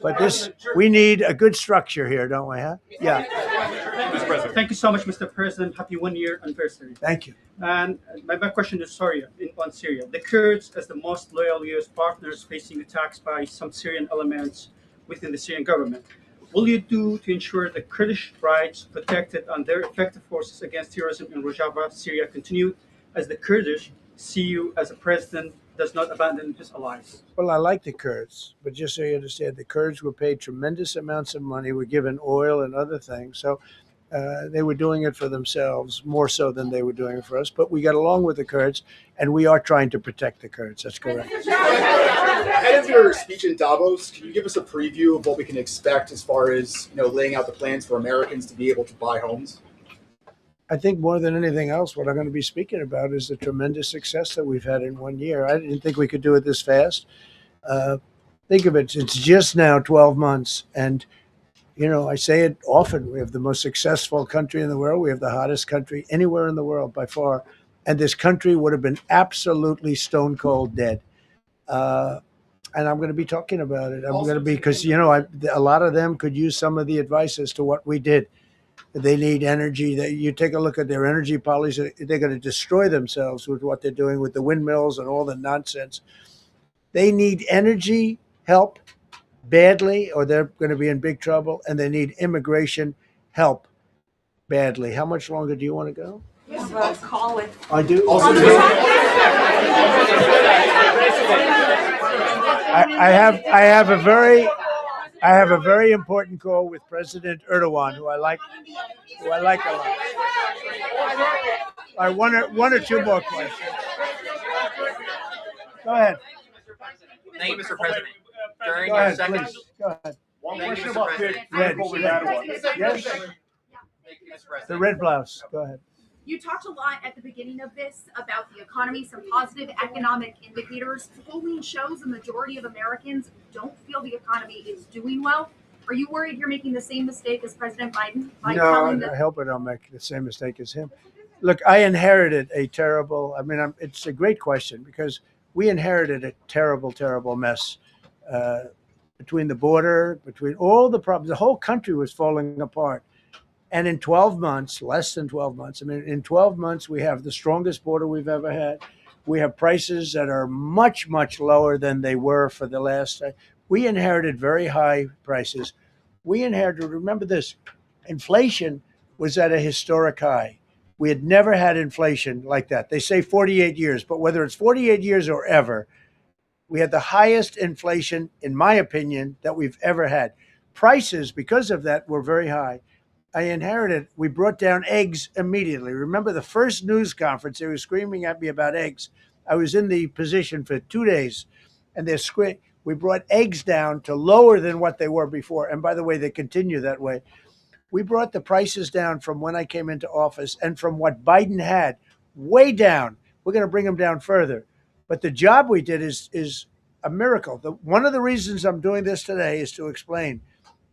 But we need a good structure here, don't we, huh? Yeah. Thank you so much, Mr. President. Happy 1 year anniversary. Thank you. And my question is on Syria. The Kurds, as the most loyal U.S. partners, facing attacks by some Syrian elements within the Syrian government. Will you do to ensure the Kurdish rights protected and their effective forces against terrorism in Rojava, Syria continue, as the Kurdish see you as a president does not abandon his allies? Well, I like the Kurds, but just so you understand, the Kurds were paid tremendous amounts of money, were given oil and other things. So they were doing it for themselves, more so than they were doing it for us. But we got along with the Kurds, and we are trying to protect the Kurds. That's correct. Ahead of your speech in Davos, can you give us a preview of what we can expect as far as, you know, laying out the plans for Americans to be able to buy homes? I think more than anything else, what I'm going to be speaking about is the tremendous success that we've had in 1 year. I didn't think we could do it this fast. Think of it, it's just now 12 months. And, you know, I say it often, we have the most successful country in the world. We have the hottest country anywhere in the world by far. And this country would have been absolutely stone cold dead. And I'm going to be talking about it. I'm going to be, because, you know, a lot of them could use some of the advice as to what we did. They need energy. You take a look at their energy policy, they're going to destroy themselves with what they're doing with the windmills and all the nonsense. They need energy help badly, or they're going to be in big trouble, and they need immigration help badly. How much longer do you want to go? Call it. I do. I have a very important call with President Erdogan, who I like a lot. All right, one or two more questions. Go ahead. Thank you, Mr. President. During Go your ahead, second, please. Go ahead. One Thank you, question Mr. about big President. political data. Yes. Thank you, Mr. President. The red blouse. Go ahead. You talked a lot at the beginning of this about the economy, some positive economic indicators. Polling shows the majority of Americans don't feel the economy is doing well. Are you worried you're making the same mistake as President Biden by telling No, them? I hope I don't make the same mistake as him. Look, I inherited it's a great question, because we inherited a terrible, terrible mess between the border, between all the problems. The whole country was falling apart. And in 12 months, less than 12 months, in 12 months, we have the strongest border we've ever had. We have prices that are much, much lower than they were for the last. We inherited very high prices. Remember this, inflation was at a historic high. We had never had inflation like that. They say 48 years, but whether it's 48 years or ever, we had the highest inflation, in my opinion, that we've ever had. Prices, because of that, were very high. We brought down eggs immediately. Remember the first news conference, they were screaming at me about eggs. I was in the position for 2 days, and we brought eggs down to lower than what they were before. And by the way, they continue that way. We brought the prices down from when I came into office and from what Biden had way down. We're going to bring them down further. But the job we did is a miracle. One of the reasons I'm doing this today is to explain.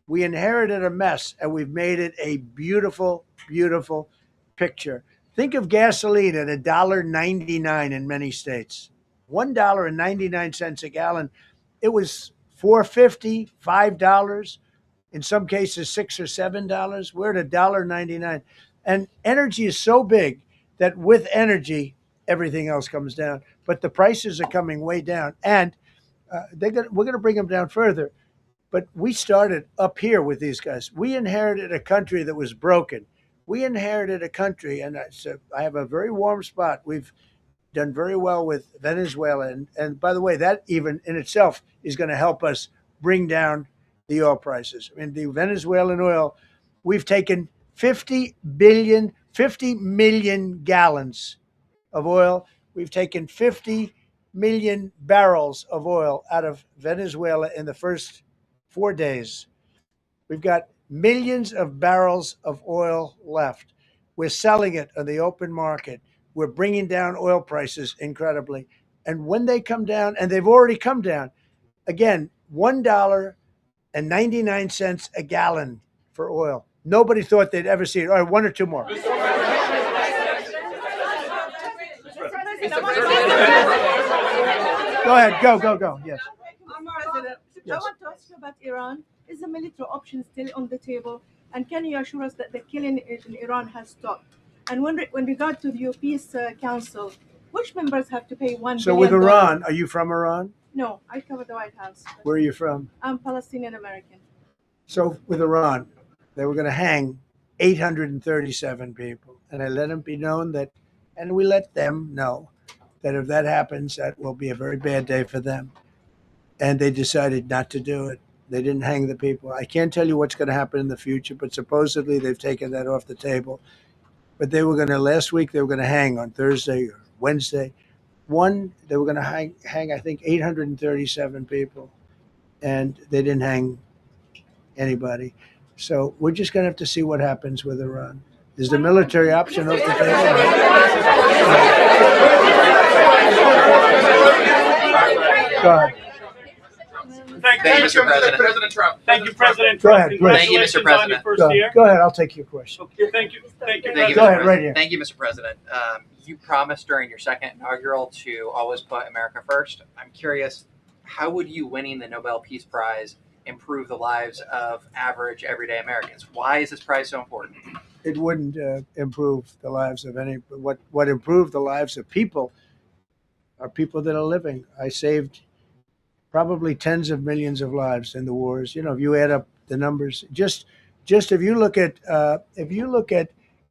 We inherited a mess and we've made it a beautiful, beautiful picture. Think of gasoline at $1.99 in many states. $1.99 a gallon. It was $4.50, $5, in some cases $6 or $7. We're at $1.99. And energy is so big that with energy, everything else comes down. But the prices are coming way down. And we're going to bring them down further. But we started up here with these guys. We inherited a country that was broken. We inherited a country, and I have a very warm spot. We've done very well with Venezuela. And by the way, that even in itself is going to help us bring down the oil prices. I mean, the Venezuelan oil, we've taken 50 million gallons of oil. We've taken 50 million barrels of oil out of Venezuela in the first 4 days. We've got millions of barrels of oil left. We're selling it on the open market. We're bringing down oil prices incredibly. And when they come down, and they've already come down, again, $1.99 a gallon for oil. Nobody thought they'd ever see it. All right, one or two more. Go ahead, go. Yes. President, I want to ask you about Iran. Is the military option still on the table? And can you assure us that the killing in Iran has stopped? And when regard to the Peace Council, which members have to pay $1 billion? So with Iran, are you from Iran? No, I cover the White House. Where are you from? I'm Palestinian American. So with Iran, they were going to hang 837 people. And I let them be known that, and we let them know that if that happens, that will be a very bad day for them. And they decided not to do it. They didn't hang the people. I can't tell you what's going to happen in the future, but supposedly they've taken that off the table. But last week, they were going to hang on Thursday or Wednesday. They were going to hang, I think, 837 people. And they didn't hang anybody. So we're just going to have to see what happens with Iran. Is the military option off the table? Go ahead. Thank you, Mr. President. President Trump. Thank you, President Go ahead, please. Thank you, Mr. President. Go ahead, I'll take your question. Okay, thank you. Thank you. Go ahead, right here. Thank you, Mr. President. You promised during your second inaugural to always put America first. I'm curious, how would you winning the Nobel Peace Prize improve the lives of average, everyday Americans? Why is this prize so important? It wouldn't improve the lives of any. What improved the lives of people are people that are living. I saved probably tens of millions of lives in the wars. You know, if you add up the numbers, just if you look at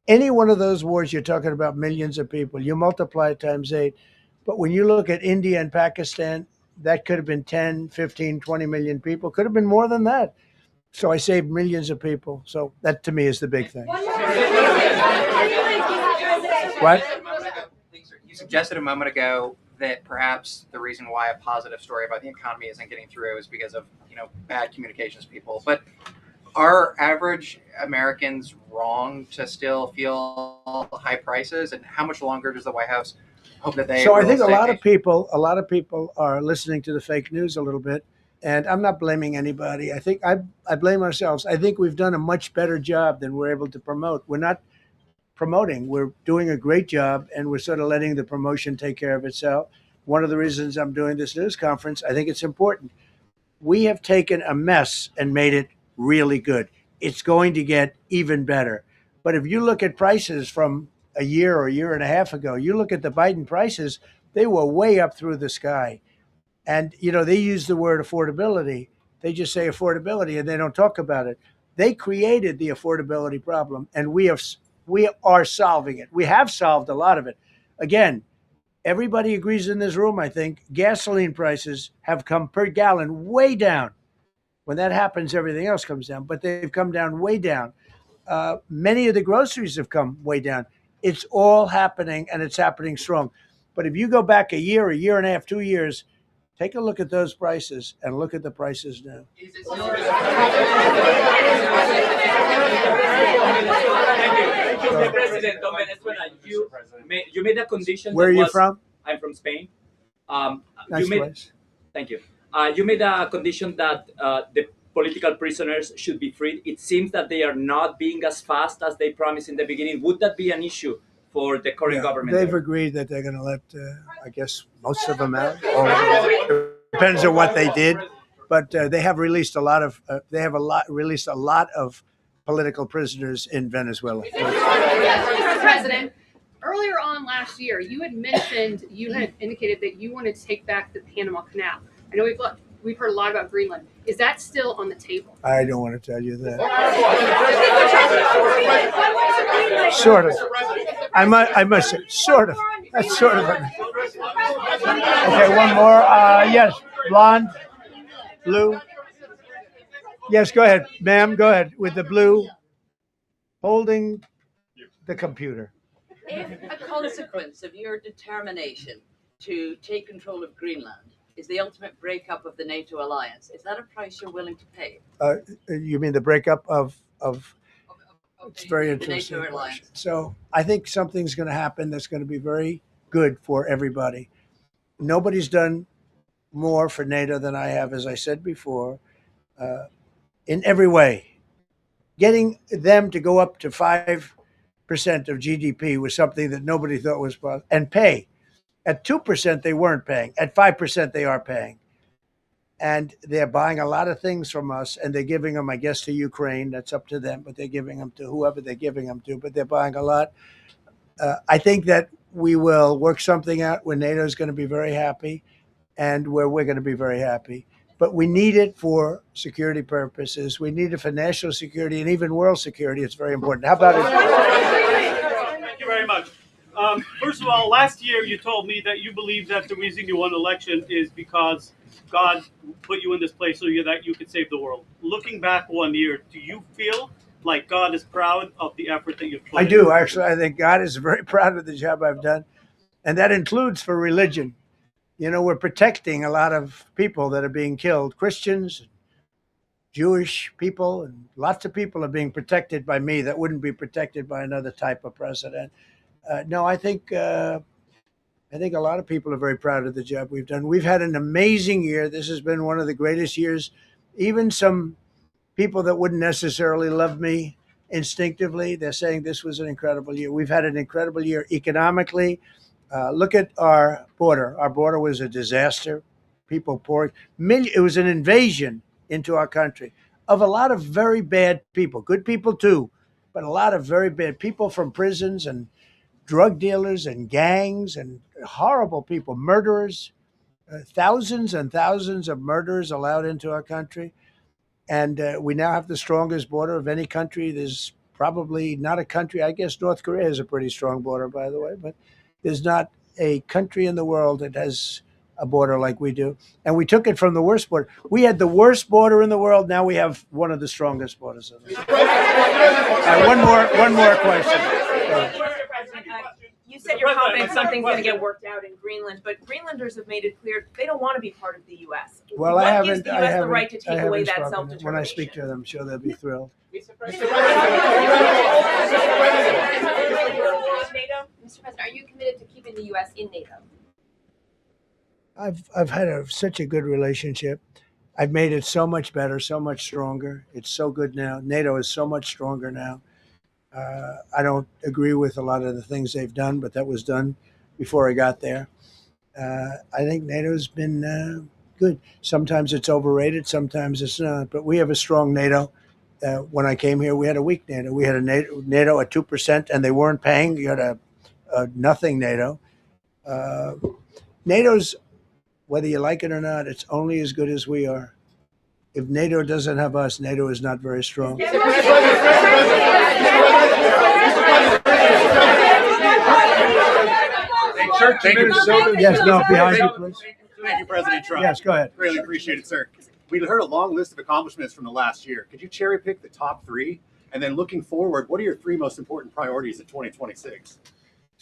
any one of those wars, you're talking about millions of people. You multiply it times 8. But when you look at India and Pakistan, that could have been 10, 15, 20 million people. Could have been more than that. So I saved millions of people. So that to me is the big thing. What? You suggested a moment ago that perhaps the reason why a positive story about the economy isn't getting through is because of, bad communications people. But are average Americans wrong to still feel high prices? And how much longer does the White House hope that they? So I think a lot of people are listening to the fake news a little bit, and I'm not blaming anybody. I think I blame ourselves. I think we've done a much better job than we're able to promote. We're not promoting. We're doing a great job, and we're sort of letting the promotion take care of itself. One of the reasons I'm doing this news conference, I think it's important. We have taken a mess and made it really good. It's going to get even better. But if you look at prices from a year or a year and a half ago, you look at the Biden prices, they were way up through the sky. And, they use the word affordability. They just say affordability and they don't talk about it. They created the affordability problem, and we are solving it. We have solved a lot of it. Again, everybody agrees in this room, I think, gasoline prices have come per gallon way down. When that happens, everything else comes down, but they've come down way down. Many of the groceries have come way down. It's all happening, and it's happening strong. But if you go back a year and a half, 2 years, take a look at those prices and look at the prices now. Mr. President of Venezuela, you made a condition. Where are you from? I'm from Spain. Nice place. Thank you. You made a condition that the political prisoners should be freed. It seems that they are not being as fast as they promised in the beginning. Would that be an issue for the current government? They've agreed that they're going to let, I guess, most of them out. Depends on what they did, but they have released a lot of. Released a lot of political prisoners in Venezuela. Mr. President, earlier on last year, you had mentioned, you had indicated that you wanted to take back the Panama Canal. I know we've heard a lot about Greenland. Is that still on the table? I don't want to tell you that. Sort of. I must say, sort of. That's sort of. Okay, one more. Yes, blonde, blue. Yes, go ahead, ma'am. Go ahead with the blue, holding the computer. If a consequence of your determination to take control of Greenland is the ultimate breakup of the NATO alliance, is that a price you're willing to pay? You mean the breakup of it's very interesting. NATO alliance. So I think something's going to happen that's going to be very good for everybody. Nobody's done more for NATO than I have, as I said before, in every way. Getting them to go up to 5% of GDP was something that nobody thought was possible, and pay. At 2%, they weren't paying. At 5%, they are paying. And they're buying a lot of things from us, and they're giving them, I guess, to Ukraine. That's up to them, but they're giving them to whoever they're giving them to, but they're buying a lot. I think that we will work something out where NATO is going to be very happy and where we're going to be very happy. But we need it for security purposes. We need it for national security and even world security. It's very important. How about it? Thank you very much. First of all, last year you told me that you believe that the reason you won the election is because God put you in this place so that you could save the world. Looking back 1 year, do you feel like God is proud of the effort that you've put in? I do, actually. I think God is very proud of the job I've done. And that includes for religion. You know, we're protecting a lot of people that are being killed. Christians, Jewish people, and lots of people are being protected by me that wouldn't be protected by another type of president. No, I think a lot of people are very proud of the job we've done. We've had an amazing year. This has been one of the greatest years. Even some people that wouldn't necessarily love me instinctively, they're saying this was an incredible year. We've had an incredible year economically. Look at our border. Our border was a disaster. People poured. It was an invasion into our country of a lot of very bad people. Good people too, but a lot of very bad people from prisons and drug dealers and gangs and horrible people, murderers, thousands and thousands of murderers allowed into our country. And we now have the strongest border of any country. There's probably not a country, I guess North Korea has a pretty strong border, by the way, but there's not a country in the world that has a border like we do. And we took it from the worst border. We had the worst border in the world. Now we have one of the strongest borders in the world. One more question. You said you're confident something's going to get worked out in Greenland, but Greenlanders have made it clear they don't want to be part of the U.S. Well, what gives the U.S. the right to take away that self-determination? When I speak to them, I'm sure they'll be thrilled. Mr. President, are you committed to keeping the U.S. in NATO? I've had such a good relationship. I've made it so much better, so much stronger. It's so good now. NATO is so much stronger now. I don't agree with a lot of the things they've done, but that was done before I got there. I think NATO's been good. Sometimes it's overrated, sometimes it's not. But we have a strong NATO. When I came here, we had a weak NATO. We had a NATO at 2%, and they weren't paying. You had a nothing NATO. NATO's, whether you like it or not, it's only as good as we are. If NATO doesn't have us, NATO is not very strong. Yes, no, behind you, please. Thank you, President Trump. Yes, go ahead. Really appreciate it, sir. We heard a long list of accomplishments from the last year. Could you cherry pick the top three? And then looking forward, what are your three most important priorities in 2026?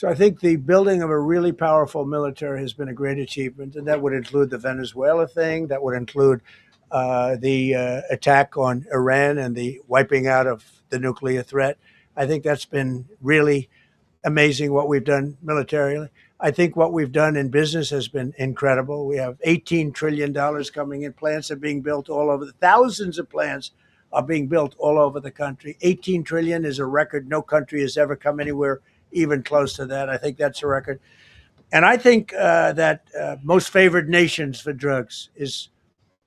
So I think the building of a really powerful military has been a great achievement, and that would include the Venezuela thing. That would include the attack on Iran and the wiping out of the nuclear threat. I think that's been really amazing what we've done militarily. I think what we've done in business has been incredible. We have $18 trillion coming in. Plants are being built all over. Thousands of plants are being built all over the country. 18 trillion is a record. No country has ever come anywhere even close to that. I think that's a record. And I think that most favored nations for drugs is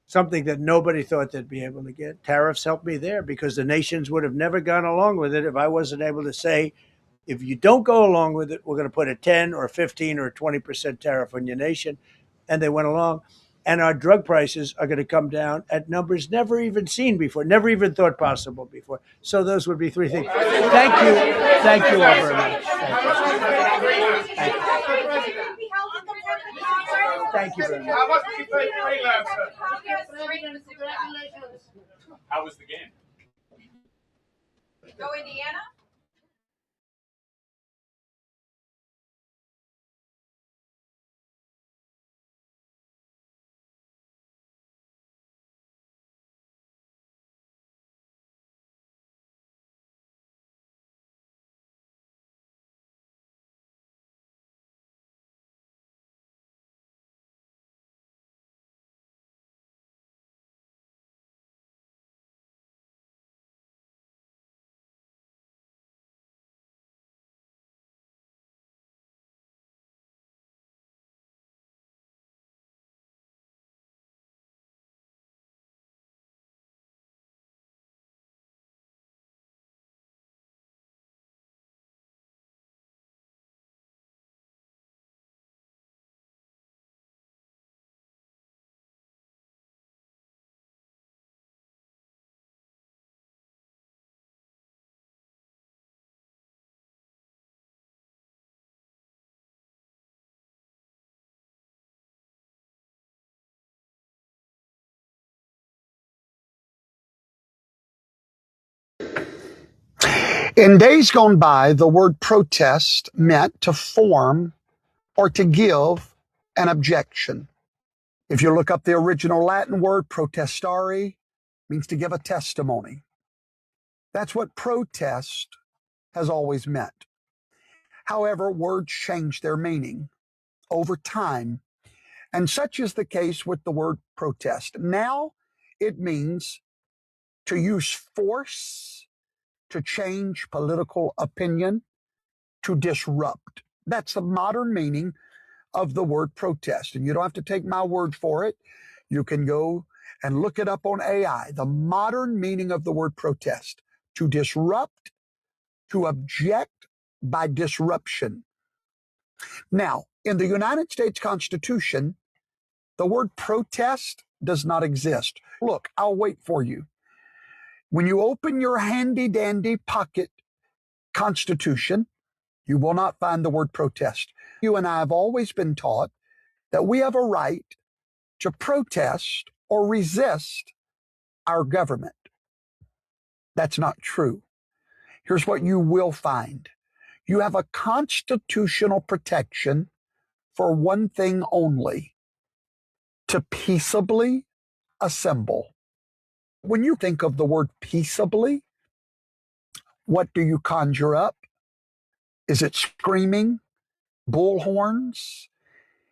something that nobody thought they'd be able to get. Tariffs helped me there because the nations would have never gone along with it if I wasn't able to say, if you don't go along with it, we're going to put a 10 or 15 or 20% tariff on your nation. And they went along. And our drug prices are going to come down at numbers never even seen before, never even thought possible before. So those would be three things. Thank you. Thank you all very much. Thank you very much. How much did you pay freelancer? How was the game? Go Indiana. In days gone by, the word protest meant to form or to give an objection. If you look up the original Latin word, protestare, means to give a testimony. That's what protest has always meant. However, words change their meaning over time, and such is the case with the word protest. Now it means to use force to change political opinion, to disrupt. That's the modern meaning of the word protest. And you don't have to take my word for it. You can go and look it up on AI. The modern meaning of the word protest: to disrupt, to object by disruption. Now, in the United States Constitution, the word protest does not exist. Look, I'll wait for you. When you open your handy dandy pocket Constitution, you will not find the word protest. You and I have always been taught that we have a right to protest or resist our government. That's not true. Here's what you will find. You have a constitutional protection for one thing only: to peaceably assemble. When you think of the word peaceably, what do you conjure up? Is it screaming, bullhorns,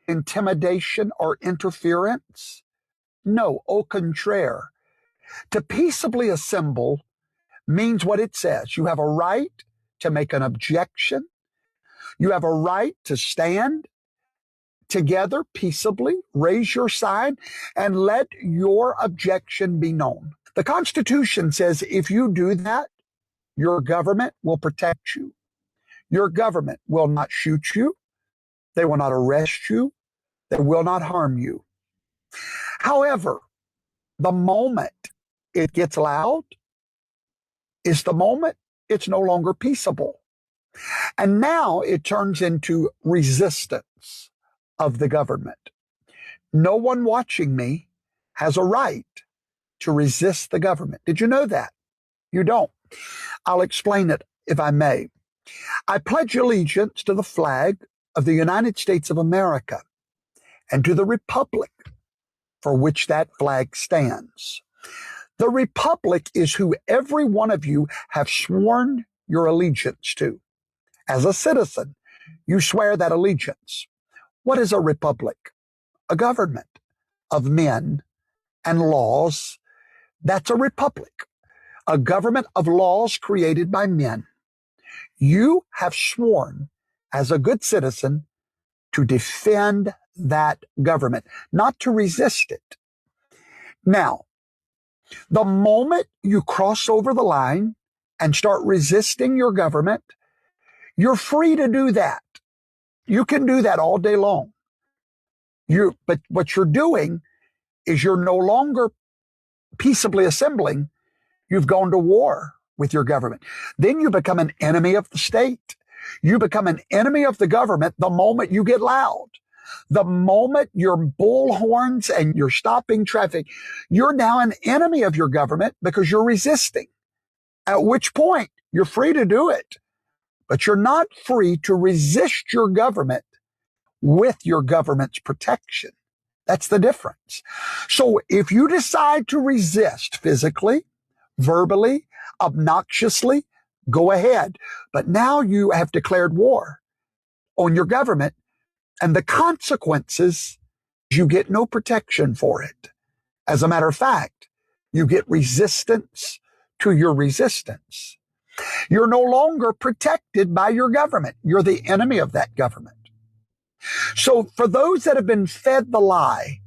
intimidation, or interference? No, au contraire. To peaceably assemble means what it says. You have a right to make an objection. You have a right to stand together peaceably, raise your sign, and let your objection be known. The Constitution says if you do that, your government will protect you. Your government will not shoot you. They will not arrest you. They will not harm you. However, the moment it gets loud is the moment it's no longer peaceable. And now it turns into resistance of the government. No one watching me has a right to resist the government. Did you know that? You don't. I'll explain it if I may. I pledge allegiance to the flag of the United States of America and to the republic for which that flag stands. The republic is who every one of you have sworn your allegiance to. As a citizen, you swear that allegiance. What is a republic? A government of men and laws. That's a republic, a government of laws created by men. You have sworn as a good citizen to defend that government, not to resist it. Now, the moment you cross over the line and start resisting your government, you're free to do that. You can do that all day long. But what you're doing is you're no longer peaceably assembling. You've gone to war with your government. Then you become an enemy of the state. You become an enemy of the government the moment you get loud. The moment you're bullhorns and you're stopping traffic, you're now an enemy of your government because you're resisting. At which point, you're free to do it. But you're not free to resist your government with your government's protection. That's the difference. So if you decide to resist physically, verbally, obnoxiously, go ahead. But now you have declared war on your government, and the consequences, you get no protection for it. As a matter of fact, you get resistance to your resistance. You're no longer protected by your government. You're the enemy of that government. So for those that have been fed the lie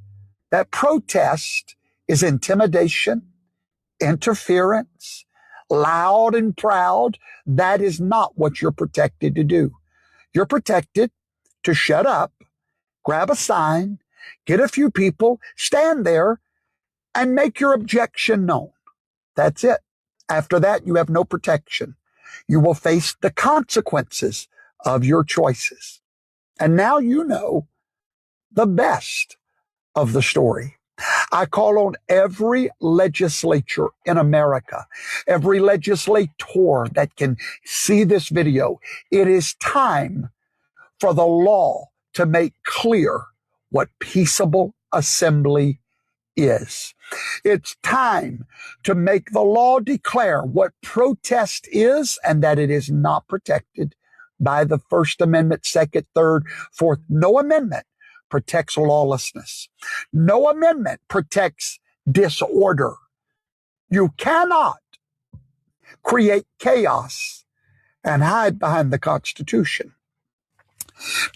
that protest is intimidation, interference, loud and proud, that is not what you're protected to do. You're protected to shut up, grab a sign, get a few people, stand there, and make your objection known. That's it. After that, you have no protection. You will face the consequences of your choices. And now you know the best of the story. I call on every legislature in America, every legislator that can see this video. It is time for the law to make clear what peaceable assembly is. It's time to make the law declare what protest is and that it is not protected by the First Amendment, Second, Third, Fourth. No amendment protects lawlessness. No amendment protects disorder. You cannot create chaos and hide behind the Constitution.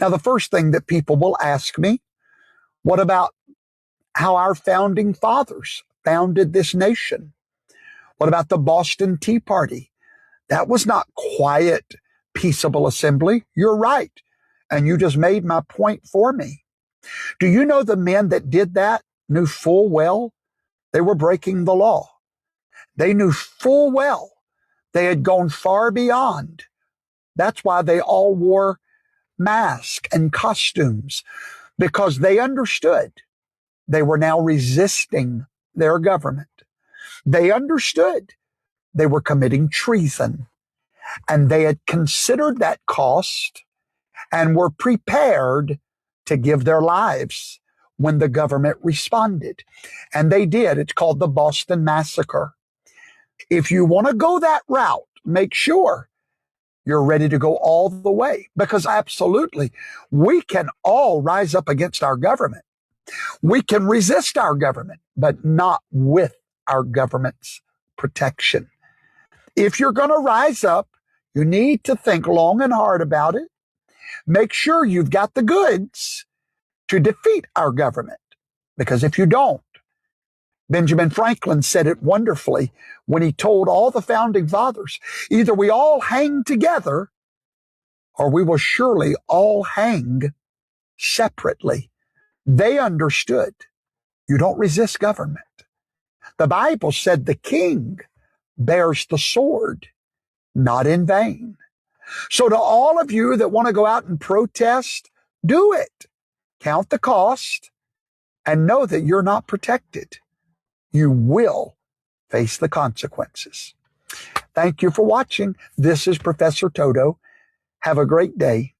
Now, the first thing that people will ask me, what about how our founding fathers founded this nation? What about the Boston Tea Party? That was not quiet, peaceable assembly. You're right. And you just made my point for me. Do you know the men that did that knew full well they were breaking the law? They knew full well they had gone far beyond. That's why they all wore masks and costumes, because they understood they were now resisting their government. They understood they were committing treason, and they had considered that cost and were prepared to give their lives when the government responded. And they did. It's called the Boston Massacre. If you want to go that route, make sure you're ready to go all the way, because absolutely, we can all rise up against our government. We can resist our government, but not with our government's protection. If you're going to rise up, you need to think long and hard about it. Make sure you've got the goods to defeat our government, because if you don't, Benjamin Franklin said it wonderfully when he told all the founding fathers, either we all hang together or we will surely all hang separately. They understood you don't resist government. The Bible said the king bears the sword, not in vain. So to all of you that want to go out and protest, do it. Count the cost and know that you're not protected. You will face the consequences. Thank you for watching. This is Professor Toto, Have a great day.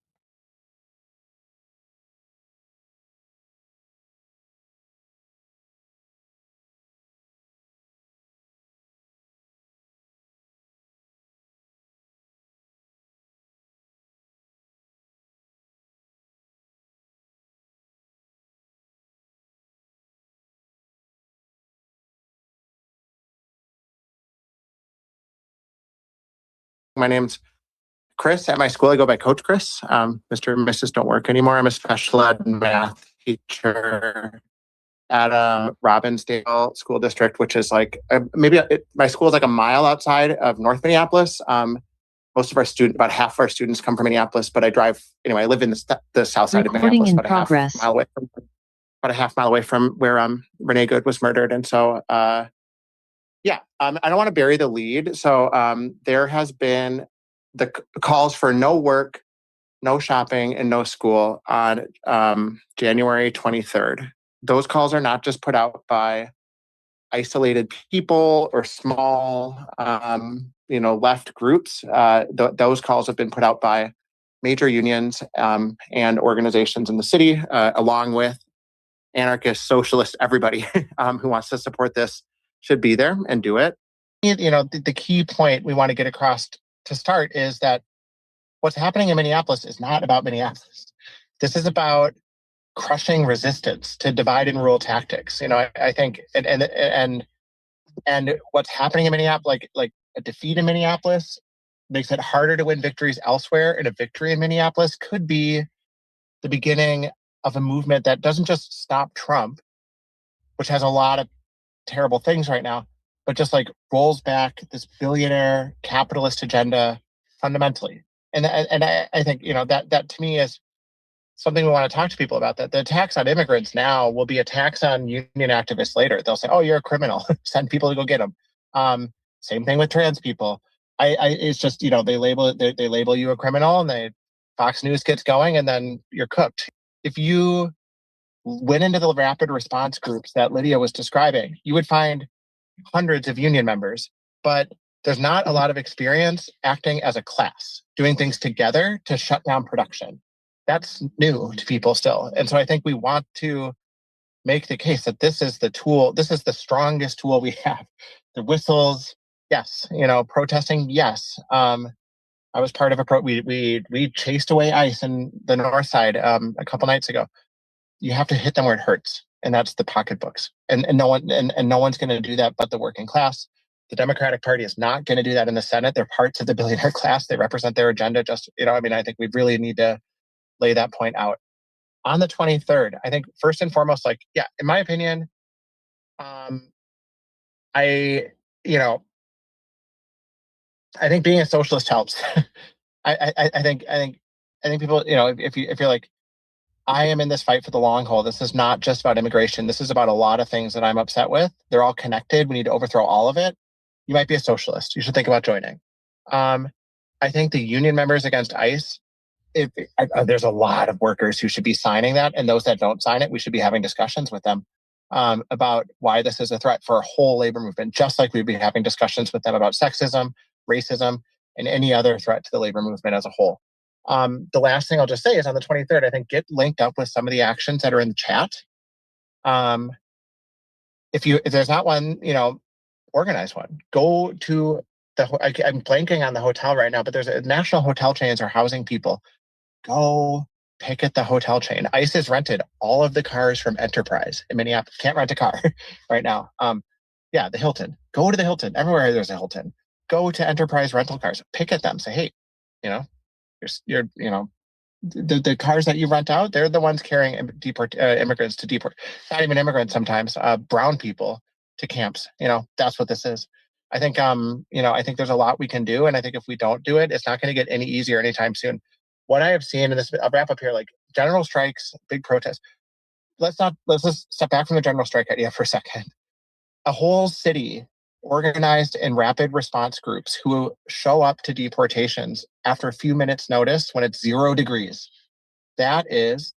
My name's Chris. At my school, I go by Coach Chris. Mr. and Mrs. don't work anymore. I'm a special ed math teacher at Robbinsdale School District, which is like my school is like a mile outside of North Minneapolis. Most of our about half of our students come from Minneapolis, but I live in the south side of Minneapolis, about a half mile away from where Renee Good was murdered. And so I don't want to bury the lead. So there has been the calls for no work, no shopping, and no school on January 23rd. Those calls are not just put out by isolated people or small, left groups. Those calls have been put out by major unions and organizations in the city, along with anarchists, socialists, everybody who wants to support this should be there and do it. The key point we want to get across to start is that what's happening in Minneapolis is not about Minneapolis. This is about crushing resistance to divide and rule tactics. I think, and what's happening in Minneapolis, like a defeat in Minneapolis makes it harder to win victories elsewhere, and a victory in Minneapolis could be the beginning of a movement that doesn't just stop Trump, which has a lot of terrible things right now, but just like rolls back this billionaire capitalist agenda fundamentally. And I think, that to me is something we want to talk to people about, that the attacks on immigrants now will be attacks on union activists later. They'll say, oh, you're a criminal. Send people to go get them. Same thing with trans people. It's just, they label you a criminal, and Fox News gets going, and then you're cooked. If you went into the rapid response groups that Lydia was describing, you would find hundreds of union members, but there's not a lot of experience acting as a class, doing things together to shut down production. That's new to people still. And so I think we want to make the case that this is the tool, this is the strongest tool we have. The whistles, yes. Protesting, yes. I was part of we chased away ICE in the north side a couple nights ago. You have to hit them where it hurts, and that's the pocketbooks. And no one's going to do that but the working class. The Democratic Party is not going to do that in the Senate. They're parts of the billionaire class. They represent their agenda. I think we really need to lay that point out. On the 23rd, I think first and foremost, in my opinion, I think being a socialist helps. I think people, if you're like, I am in this fight for the long haul. This is not just about immigration. This is about a lot of things that I'm upset with. They're all connected. We need to overthrow all of it. You might be a socialist. You should think about joining. I think the union members against ICE, there's a lot of workers who should be signing that. And those that don't sign it, we should be having discussions with them about why this is a threat for a whole labor movement, just like we'd be having discussions with them about sexism, racism, and any other threat to the labor movement as a whole. The last thing I'll just say is on the 23rd, I think get linked up with some of the actions that are in the chat. If there's not one, organize one. Go to I'm blanking on the hotel right now, but there's national hotel chains are housing people. Go picket the hotel chain. ICE has rented all of the cars from Enterprise in Minneapolis. Can't rent a car right now. The Hilton. Go to the Hilton. Everywhere there's a Hilton. Go to Enterprise rental cars. Picket them. Say, hey, you're the cars that you rent out, they're the ones carrying immigrants to deport. Not even immigrants sometimes, brown people to camps. That's what this is. I think, I think there's a lot we can do. And I think if we don't do it, it's not going to get any easier anytime soon. What I have seen, and I'll wrap up here, like general strikes, big protests. Let's just step back from the general strike idea for a second. A whole city organized in rapid response groups who show up to deportations after a few minutes notice when it's 0 degrees. That is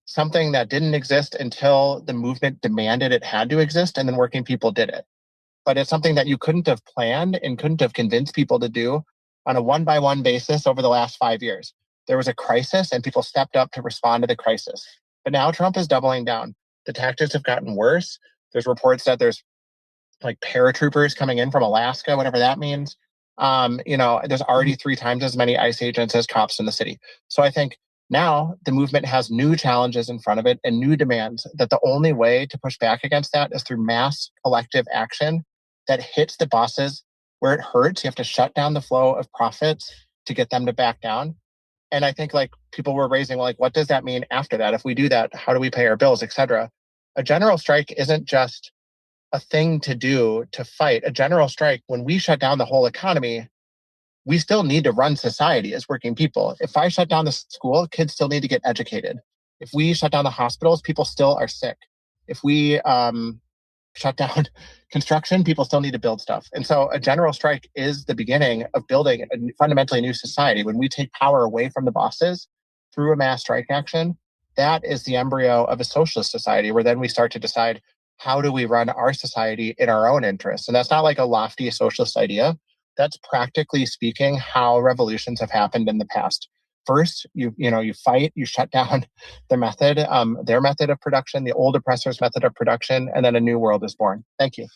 something that didn't exist until the movement demanded it had to exist, and then working people did it. But it's something that you couldn't have planned and couldn't have convinced people to do on a one-by-one basis over the last 5 years. There was a crisis and people stepped up to respond to the crisis. But now Trump is doubling down. The tactics have gotten worse. There's reports that there's like paratroopers coming in from Alaska, whatever that means. There's already 3 times as many ICE agents as cops in the city. So I think now the movement has new challenges in front of it and new demands that the only way to push back against that is through mass collective action that hits the bosses where it hurts. You have to shut down the flow of profits to get them to back down. And I think like people were raising, like, what does that mean after that? If we do that, how do we pay our bills, et cetera? A general strike isn't just a thing to do to fight. A general strike, when we shut down the whole economy, we still need to run society as working people. If I shut down the school, kids still need to get educated. If we shut down the hospitals, people still are sick. If we shut down construction, people still need to build stuff. And so a general strike is the beginning of building a fundamentally new society. When we take power away from the bosses through a mass strike action, that is the embryo of a socialist society, where then we start to decide, how do we run our society in our own interests? And that's not like a lofty socialist idea. That's practically speaking how revolutions have happened in the past. First, you fight, you shut down the method, their method of production, the old oppressors' method of production, and then a new world is born. Thank you.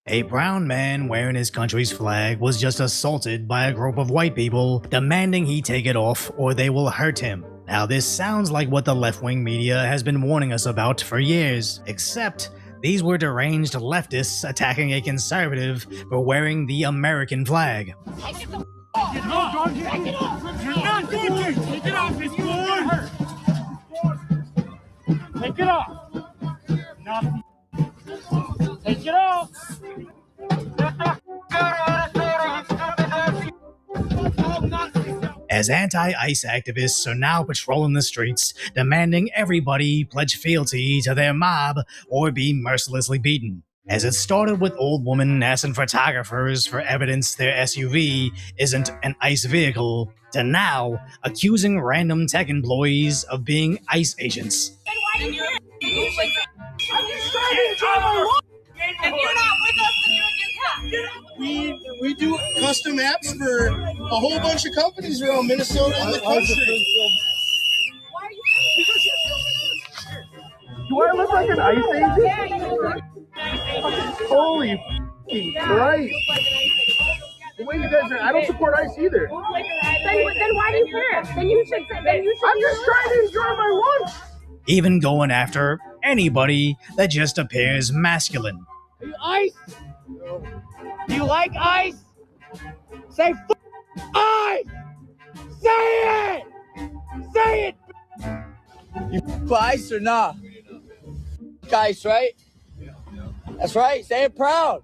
A brown man wearing his country's flag was just assaulted by a group of white people demanding he take it off or they will hurt him. Now this sounds like what the left-wing media has been warning us about for years, except these were deranged leftists attacking a conservative for wearing the American flag. Take it off! Take it off! Take it off! You're not going to! Take it off! It's going to hurt! Take it off! Nothing. Take it off! As anti-ICE activists are now patrolling the streets, demanding everybody pledge fealty to their mob or be mercilessly beaten. As it started with old women asking photographers for evidence their SUV isn't an ICE vehicle, to now accusing random tech employees of being ICE agents. Then why do you care? I'm just trying to enjoy my life! If you're not with us, then you're against us. We do custom apps for a whole bunch of companies around Minnesota and the country. Why are you filming us? Do I look like an ICE agent? Yeah, you look like Holy Christ. The way you guys are, I don't support ICE either. Then why do you care? Then you should. I'm just trying to enjoy my lunch. Even going after anybody that just appears masculine. Are you ICE? Do you like ICE? Say ICE! Say it! Say it! You ICE or nah? ICE, right? That's right. Say it proud.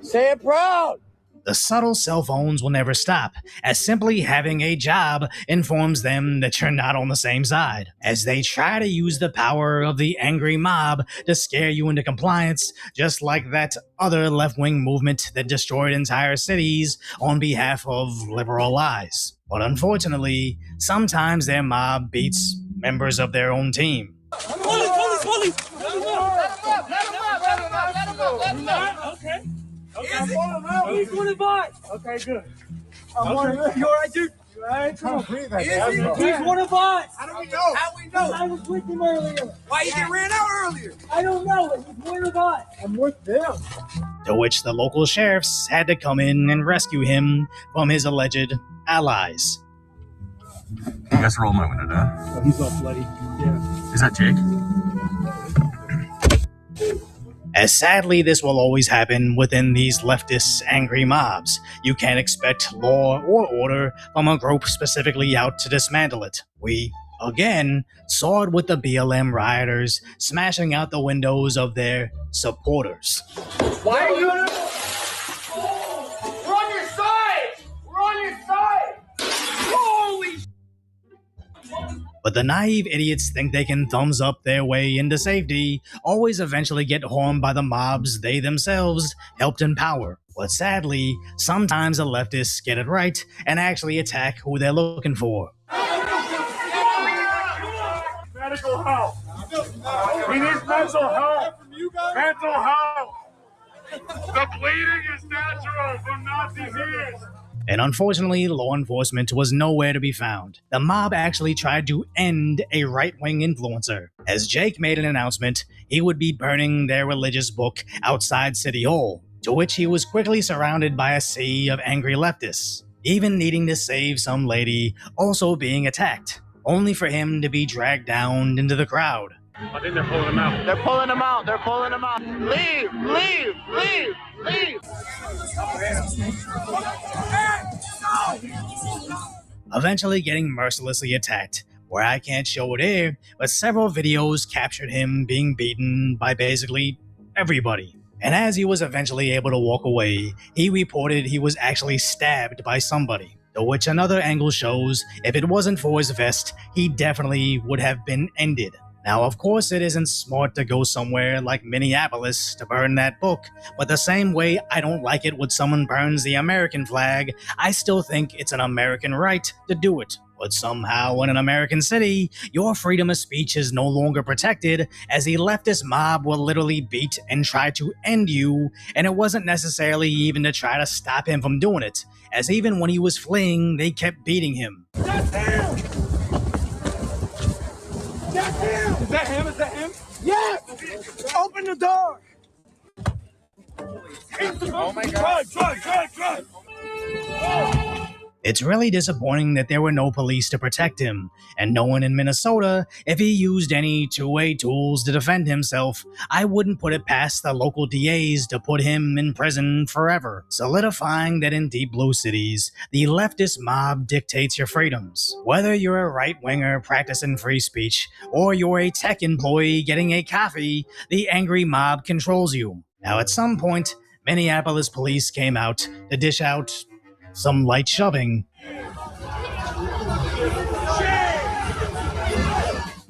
Say it proud. The subtle cell phones will never stop, as simply having a job informs them that you're not on the same side. As they try to use the power of the angry mob to scare you into compliance, just like that other left-wing movement that destroyed entire cities on behalf of liberal lies. But unfortunately, sometimes their mob beats members of their own team. Police! Let him up. Okay. He's one of us. Okay, good. I'm one of us. You all right, dude? You all right? Come on. He's one of us. How do we know? How we know? I was with him earlier. Why you get ran out earlier? I don't know. He's one of us. I'm with them. To which the local sheriffs had to come in and rescue him from his alleged allies. You guys roll my window down. Oh, he's all bloody. Yeah. Is that Jake? As sadly this will always happen within these leftist angry mobs, you can't expect law or order from a group specifically out to dismantle it. We again soared with the BLM rioters smashing out the windows of their supporters. Why are you on We're on your side! We're on your side! Holy But the naive idiots think they can thumbs up their way into safety, always eventually get harmed by the mobs they themselves helped empower. But sadly, sometimes the leftists get it right and actually attack who they're looking for. medical help! We need mental help! Mental help! The bleeding is natural from Nazi ears! And unfortunately, law enforcement was nowhere to be found. The mob actually tried to end a right-wing influencer, as Jake made an announcement he would be burning their religious book outside City Hall, to which he was quickly surrounded by a sea of angry leftists, even needing to save some lady also being attacked, only for him to be dragged down into the crowd. I think they're pulling him out. They're pulling him out. They're pulling him out. Leave! Leave! Leave! Leave! Eventually getting mercilessly attacked, where I can't show it here, but several videos captured him being beaten by basically everybody. And as he was eventually able to walk away, he reported he was actually stabbed by somebody, to which another angle shows if it wasn't for his vest, he definitely would have been ended. Now, of course, it isn't smart to go somewhere like Minneapolis to burn that book, but the same way I don't like it when someone burns the American flag, I still think it's an American right to do it. But somehow, in an American city, your freedom of speech is no longer protected, as the leftist mob will literally beat and try to end you, and it wasn't necessarily even to try to stop him from doing it, as even when he was fleeing, they kept beating him. That's him! That's him! Is that him? Is that him? Yes! Open the door! Oh my God! Drive! It's really disappointing that there were no police to protect him, and no one in Minnesota. If he used any two-way tools to defend himself, I wouldn't put it past the local DAs to put him in prison forever, solidifying that in deep blue cities, the leftist mob dictates your freedoms. Whether you're a right-winger practicing free speech, or you're a tech employee getting a coffee, the angry mob controls you. Now, at some point, Minneapolis police came out to dish out some light shoving.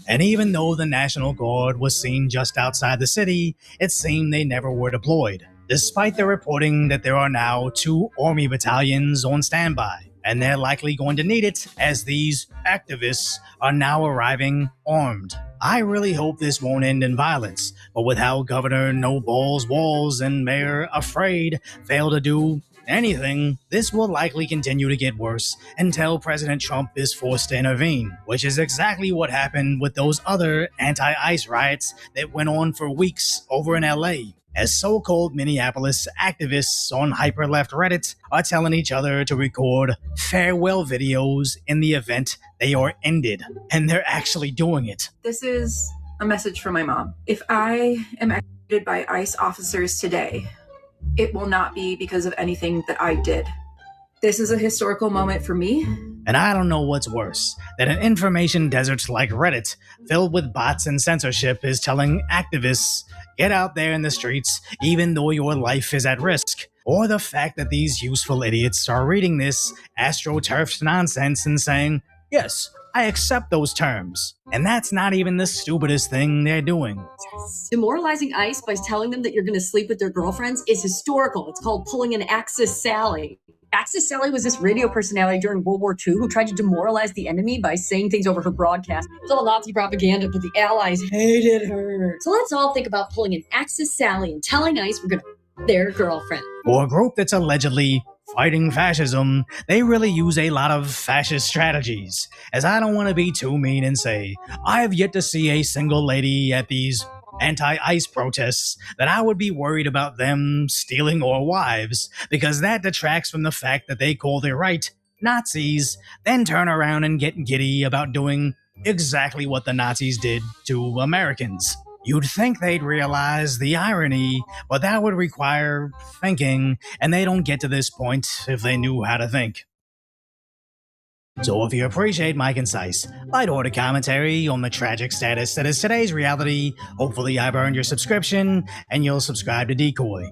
And even though the National Guard was seen just outside the city, it seemed they never were deployed, despite the reporting that there are now 2 Army battalions on standby, and they're likely going to need it as these activists are now arriving armed. I really hope this won't end in violence, but with how Governor No Balls Walls and Mayor Afraid fail to do anything, this will likely continue to get worse until President Trump is forced to intervene, which is exactly what happened with those other anti-ICE riots that went on for weeks over in LA, as so-called Minneapolis activists on hyper-left Reddit are telling each other to record farewell videos in the event they are ended, and they're actually doing it. This is a message from my mom. If I am executed by ICE officers today, it will not be because of anything that I did. This is a historical moment for me. And I don't know what's worse, that an information desert like Reddit, filled with bots and censorship, is telling activists, get out there in the streets even though your life is at risk, or the fact that these useful idiots are reading this astroturfed nonsense and saying, yes, I accept those terms. And that's not even the stupidest thing they're doing. Demoralizing ICE by telling them that you're going to sleep with their girlfriends is historical. It's called pulling an Axis Sally. Axis Sally was this radio personality during World War II who tried to demoralize the enemy by saying things over her broadcast. It was all Nazi propaganda, but the Allies hated her. So let's all think about pulling an Axis Sally and telling ICE we're going to their girlfriend. For a group that's allegedly fighting fascism, they really use a lot of fascist strategies, as I don't want to be too mean and say, I have yet to see a single lady at these anti-ICE protests that I would be worried about them stealing our wives, because that detracts from the fact that they call their right Nazis, then turn around and get giddy about doing exactly what the Nazis did to Americans. You'd think they'd realize the irony, but that would require thinking, and they don't get to this point if they knew how to think. So if you appreciate my concise, light-hearted commentary on the tragic status that is today's reality, hopefully I've earned your subscription and you'll subscribe to Decoy.